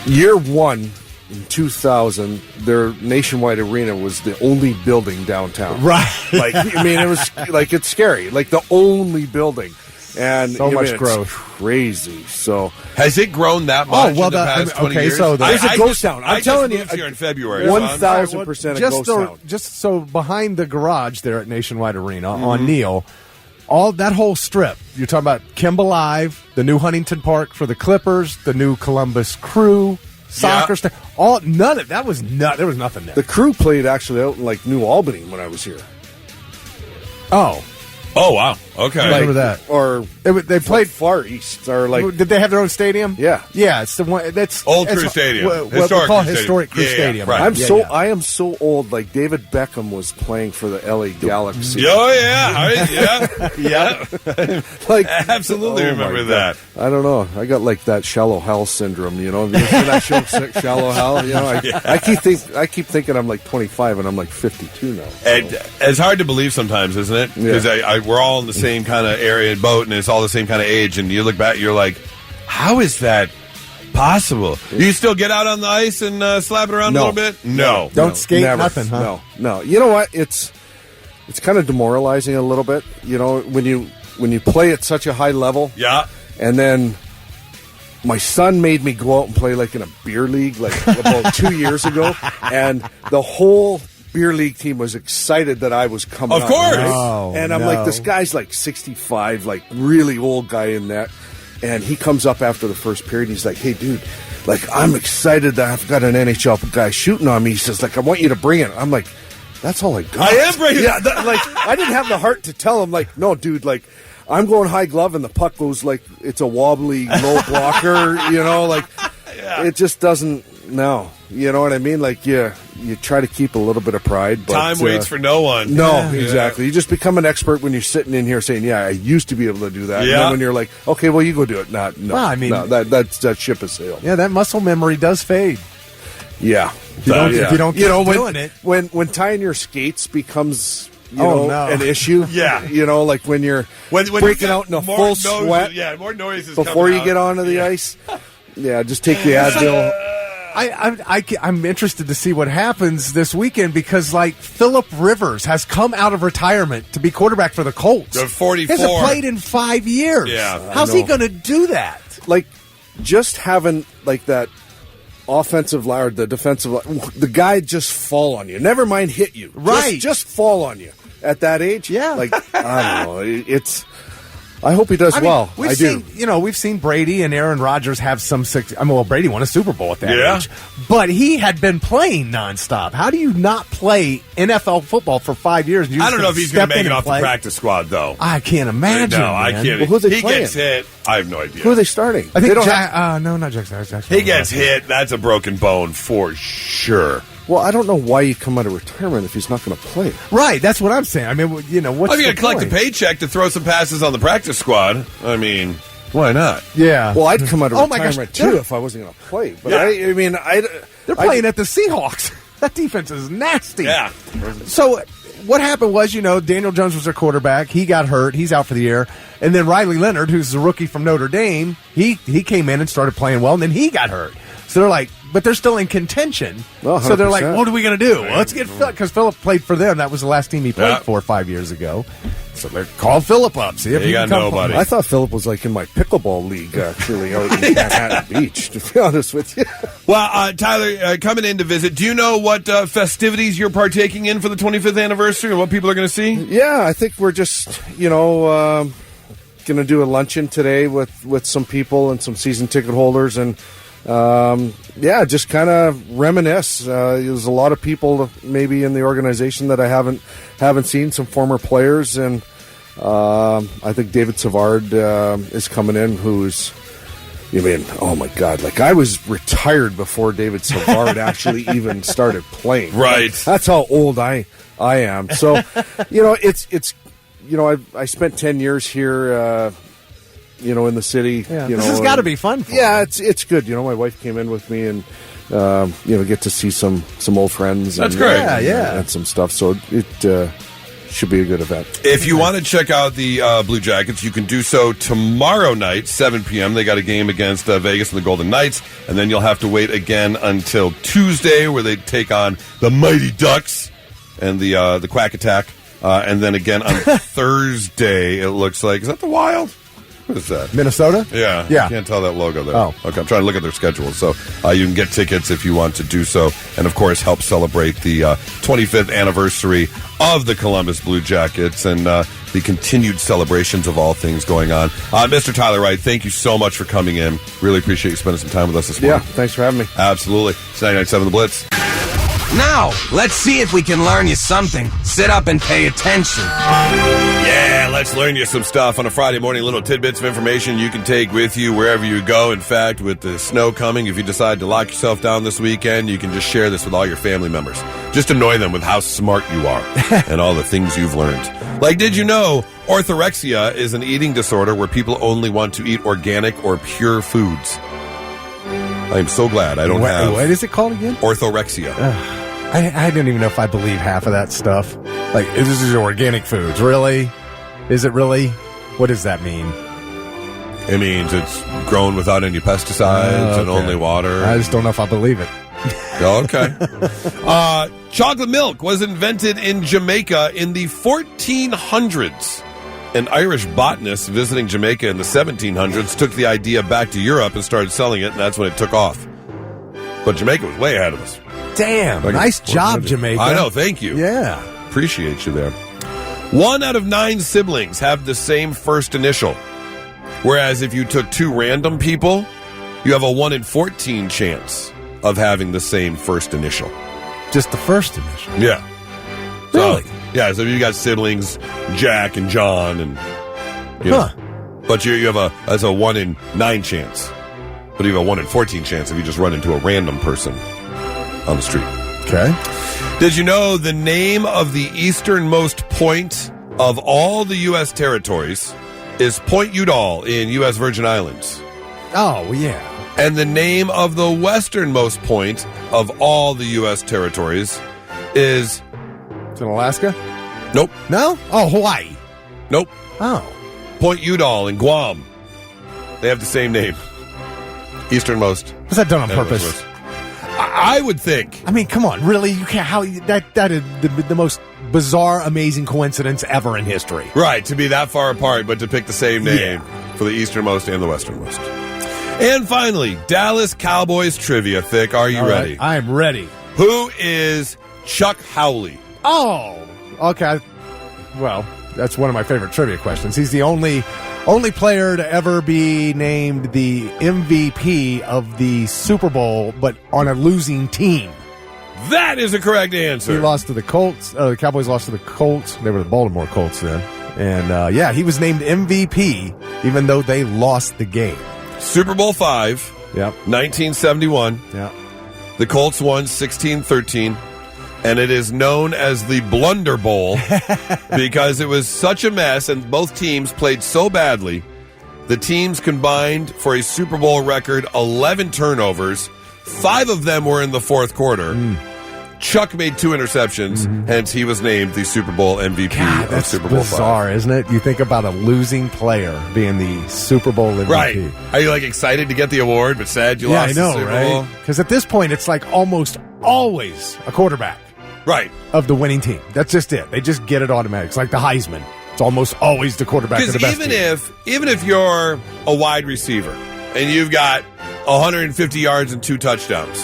year one in 2000, their Nationwide Arena was the only building downtown. Right. It was it's scary. The only building. And so much growth, crazy. So has it grown that much in the past 20 years? So there's a ghost town. I'm telling you, here in February, 1,000% a ghost town. Just so behind the garage there at Nationwide Arena on Neal, all that whole strip. You're talking about Kimball Live, the new Huntington Park for the Clippers, the new Columbus Crew soccer stuff. None of that was there was nothing there. The Crew played actually out in New Albany when I was here. Oh. Oh, wow. Okay. I remember that. Or they played Far East. Or like, did they have their own stadium? Yeah. Yeah, it's the one that's Old Crew Stadium. What we call historic Crew Stadium. Right. I am so old. Like David Beckham was playing for the LA Galaxy. Oh yeah, yeah. Like absolutely remember that. I don't know. I got like that Shallow Hal syndrome. You know, have you ever seen that show, Shallow Hal? You know, I keep thinking I'm like 25 and I'm like 52 now. So. And it's hard to believe sometimes, isn't it? Because we're all in the same kind of area and boat, and it's all the same kind of age. And you look back, you're like, how is that possible? You still get out on the ice and slap it around a little bit? No. Don't skate, never. nothing, huh? No. You know what? It's kind of demoralizing a little bit. You know, when you play at such a high level. Yeah. And then my son made me go out and play like in a beer league like about 2 years ago, and the whole beer league team was excited that I was coming. Of course. Right? Oh, and I'm like, this guy's like 65, like really old guy in that. And he comes up after the first period. He's like, hey, dude, like, I'm excited that I've got an NHL guy shooting on me. He says, like, I want you to bring it. I'm like, that's all I got. I am bringing it. Yeah, I didn't have the heart to tell him, like, no, dude, like, I'm going high glove and the puck goes like it's a wobbly low blocker, you know, like it just doesn't, no. You know what I mean? Like, you try to keep a little bit of pride. But, time waits for no one. No, exactly. You just become an expert when you're sitting in here saying, yeah, I used to be able to do that. Yeah. And then when you're like, okay, well, you go do it. No, Well, I mean, no, that ship has sailed. Yeah, that muscle memory does fade. Yeah. If you don't keep doing it. When tying your skates becomes... an issue. Yeah. You know, like when you're breaking out in a full sweat. Yeah, more noises before you get onto the ice. Yeah, just take the Advil. I'm interested to see what happens this weekend because, like, Phillip Rivers has come out of retirement to be quarterback for the Colts. They're 44. He hasn't played in 5 years. Yeah. How's he going to do that? Like, just having, like, that offensive line or the defensive line, the guy just fall on you. Never mind hit you. Right. Just fall on you. At that age, yeah. Like, I don't know. I hope he does well. We've seen Brady and Aaron Rodgers have some success. I mean, well, Brady won a Super Bowl at that age, but he had been playing nonstop. How do you not play NFL football for 5 years? I don't know if he's going to make it off the practice squad, though. I can't imagine. No, I can't. Well, who are they playing? Gets hit. I have no idea. Who are they starting? I think no, not Jackson. He gets hit. That's a broken bone for sure. Well, I don't know why you come out of retirement if he's not going to play. Right, that's what I'm saying. I mean, what's you're going to collect a paycheck to throw some passes on the practice squad. I mean, why not? Yeah. Well, I'd come out of retirement too if I wasn't going to play. But they're playing at the Seahawks. That defense is nasty. Yeah. So what happened was, Daniel Jones was their quarterback. He got hurt. He's out for the year. And then Riley Leonard, who's a rookie from Notre Dame, he came in and started playing well, and then he got hurt. So they're like, but they're still in contention. Well, so they're like, what are we going to do? Well, let's get Phillip, because Phillip played for them. That was the last team he played for 5 years ago. So they called Phillip up. See if he got can nobody. I thought Phillip was like in my pickleball league, actually, out in Manhattan Beach, to be honest with you. Well, Tyler, coming in to visit, do you know what festivities you're partaking in for the 25th anniversary and what people are going to see? Yeah, I think we're just, going to do a luncheon today with some people and some season ticket holders and just kind of reminisce. There's a lot of people maybe in the organization that I haven't seen, some former players, and I think David Savard is coming in, who's, oh my God, like I was retired before David Savard actually even started playing. Right. Like, that's how old I am. So, it's I spent 10 years here, in the city. Yeah. This has got to be fun for you. It's good. My wife came in with me and, get to see some old friends. That's great. And some stuff. So it should be a good event. If you want to check out the Blue Jackets, you can do so tomorrow night, 7 p.m. They got a game against Vegas and the Golden Knights, and then you'll have to wait again until Tuesday where they take on the Mighty Ducks and the Quack Attack. And then again on Thursday, it looks like. Is that the Wild? What is that? Minnesota? Yeah. Yeah. I can't tell that logo there. Oh. Okay, I'm trying to look at their schedule. So you can get tickets if you want to do so. And, of course, help celebrate the 25th anniversary of the Columbus Blue Jackets and the continued celebrations of all things going on. Mr. Tyler Wright, thank you so much for coming in. Really appreciate you spending some time with us this morning. Yeah, thanks for having me. Absolutely. It's 99.7 The Blitz. Now, let's see if we can learn you something. Sit up and pay attention. Yeah, let's learn you some stuff on a Friday morning. Little tidbits of information you can take with you wherever you go. In fact, with the snow coming, if you decide to lock yourself down this weekend, you can just share this with all your family members. Just annoy them with how smart you are and all the things you've learned. Like, did you know orthorexia is an eating disorder where people only want to eat organic or pure foods? I'm so glad I don't have... What is it called again? Orthorexia. I don't even know if I believe half of that stuff. Like, this is organic foods. Really? Is it really? What does that mean? It means it's grown without any pesticides and only water. I just don't know if I believe it. Okay. Chocolate milk was invented in Jamaica in the 1400s. An Irish botanist visiting Jamaica in the 1700s took the idea back to Europe and started selling it, and that's when it took off. But Jamaica was way ahead of us. Damn. Nice job, Jamaica. I know. Thank you. Yeah. Appreciate you there. 1 out of 9 siblings have the same first initial. Whereas if you took 2 random people, you have a 1 in 14 chance of having the same first initial. Just the first initial? Yeah. Really? Yeah, so you got siblings, Jack and John, and you know, but you have that's a 1 in 9 chance. But you have a 1 in 14 chance if you just run into a random person on the street. Okay. Did you know the name of the easternmost point of all the U.S. territories is Point Udall in U.S. Virgin Islands? Oh, yeah. And the name of the westernmost point of all the U.S. territories is... It's in Alaska? Nope. No? Oh, Hawaii. Nope. Oh. Point Udall in Guam. They have the same name. Easternmost. Was that done on purpose? I would think. I mean, come on, really? You can't. How that is the most bizarre, amazing coincidence ever in history. Right, to be that far apart, but to pick the same name for the easternmost and the westernmost. And finally, Dallas Cowboys trivia. Thick, are you All ready? Right, I am ready. Who is Chuck Howley? Oh, okay. Well, that's one of my favorite trivia questions. He's the only player to ever be named the MVP of the Super Bowl, but on a losing team. That is a correct answer. He lost to the Colts. The Cowboys lost to the Colts. They were the Baltimore Colts then. And, he was named MVP, even though they lost the game. Super Bowl V, 1971. Yeah. The Colts won 16-13. And it is known as the Blunder Bowl because it was such a mess and both teams played so badly. The teams combined for a Super Bowl record 11 turnovers. 5 of them were in the fourth quarter. Chuck made 2 interceptions, hence he was named the Super Bowl MVP of Super Bowl bizarre, isn't it? You think about a losing player being the Super Bowl MVP. Right. Are you excited to get the award but sad you lost the Super Bowl? Because at this point it's almost always a quarterback. Right. Of the winning team. That's just it. They just get it automatic. It's like the Heisman. It's almost always the quarterback of the best team. Even if you're a wide receiver and you've got 150 yards and 2 touchdowns,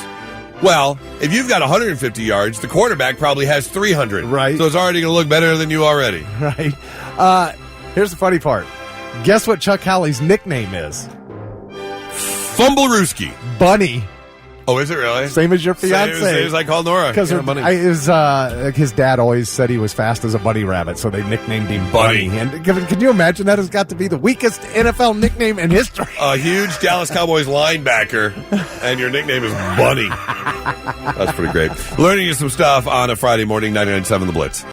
well, if you've got 150 yards, the quarterback probably has 300. Right. So it's already going to look better than you already. Right. Here's the funny part. Guess what Chuck Howley's nickname is? Fumblerooski. Bunny. Oh, is it really? Same as your fiance. Same as I called Nora. Because his dad always said he was fast as a bunny rabbit, so they nicknamed him Bunny. And can you imagine that has got to be the weakest NFL nickname in history? A huge Dallas Cowboys linebacker, and your nickname is Bunny. That's pretty great. Learning you some stuff on a Friday morning, 99.7 The Blitz.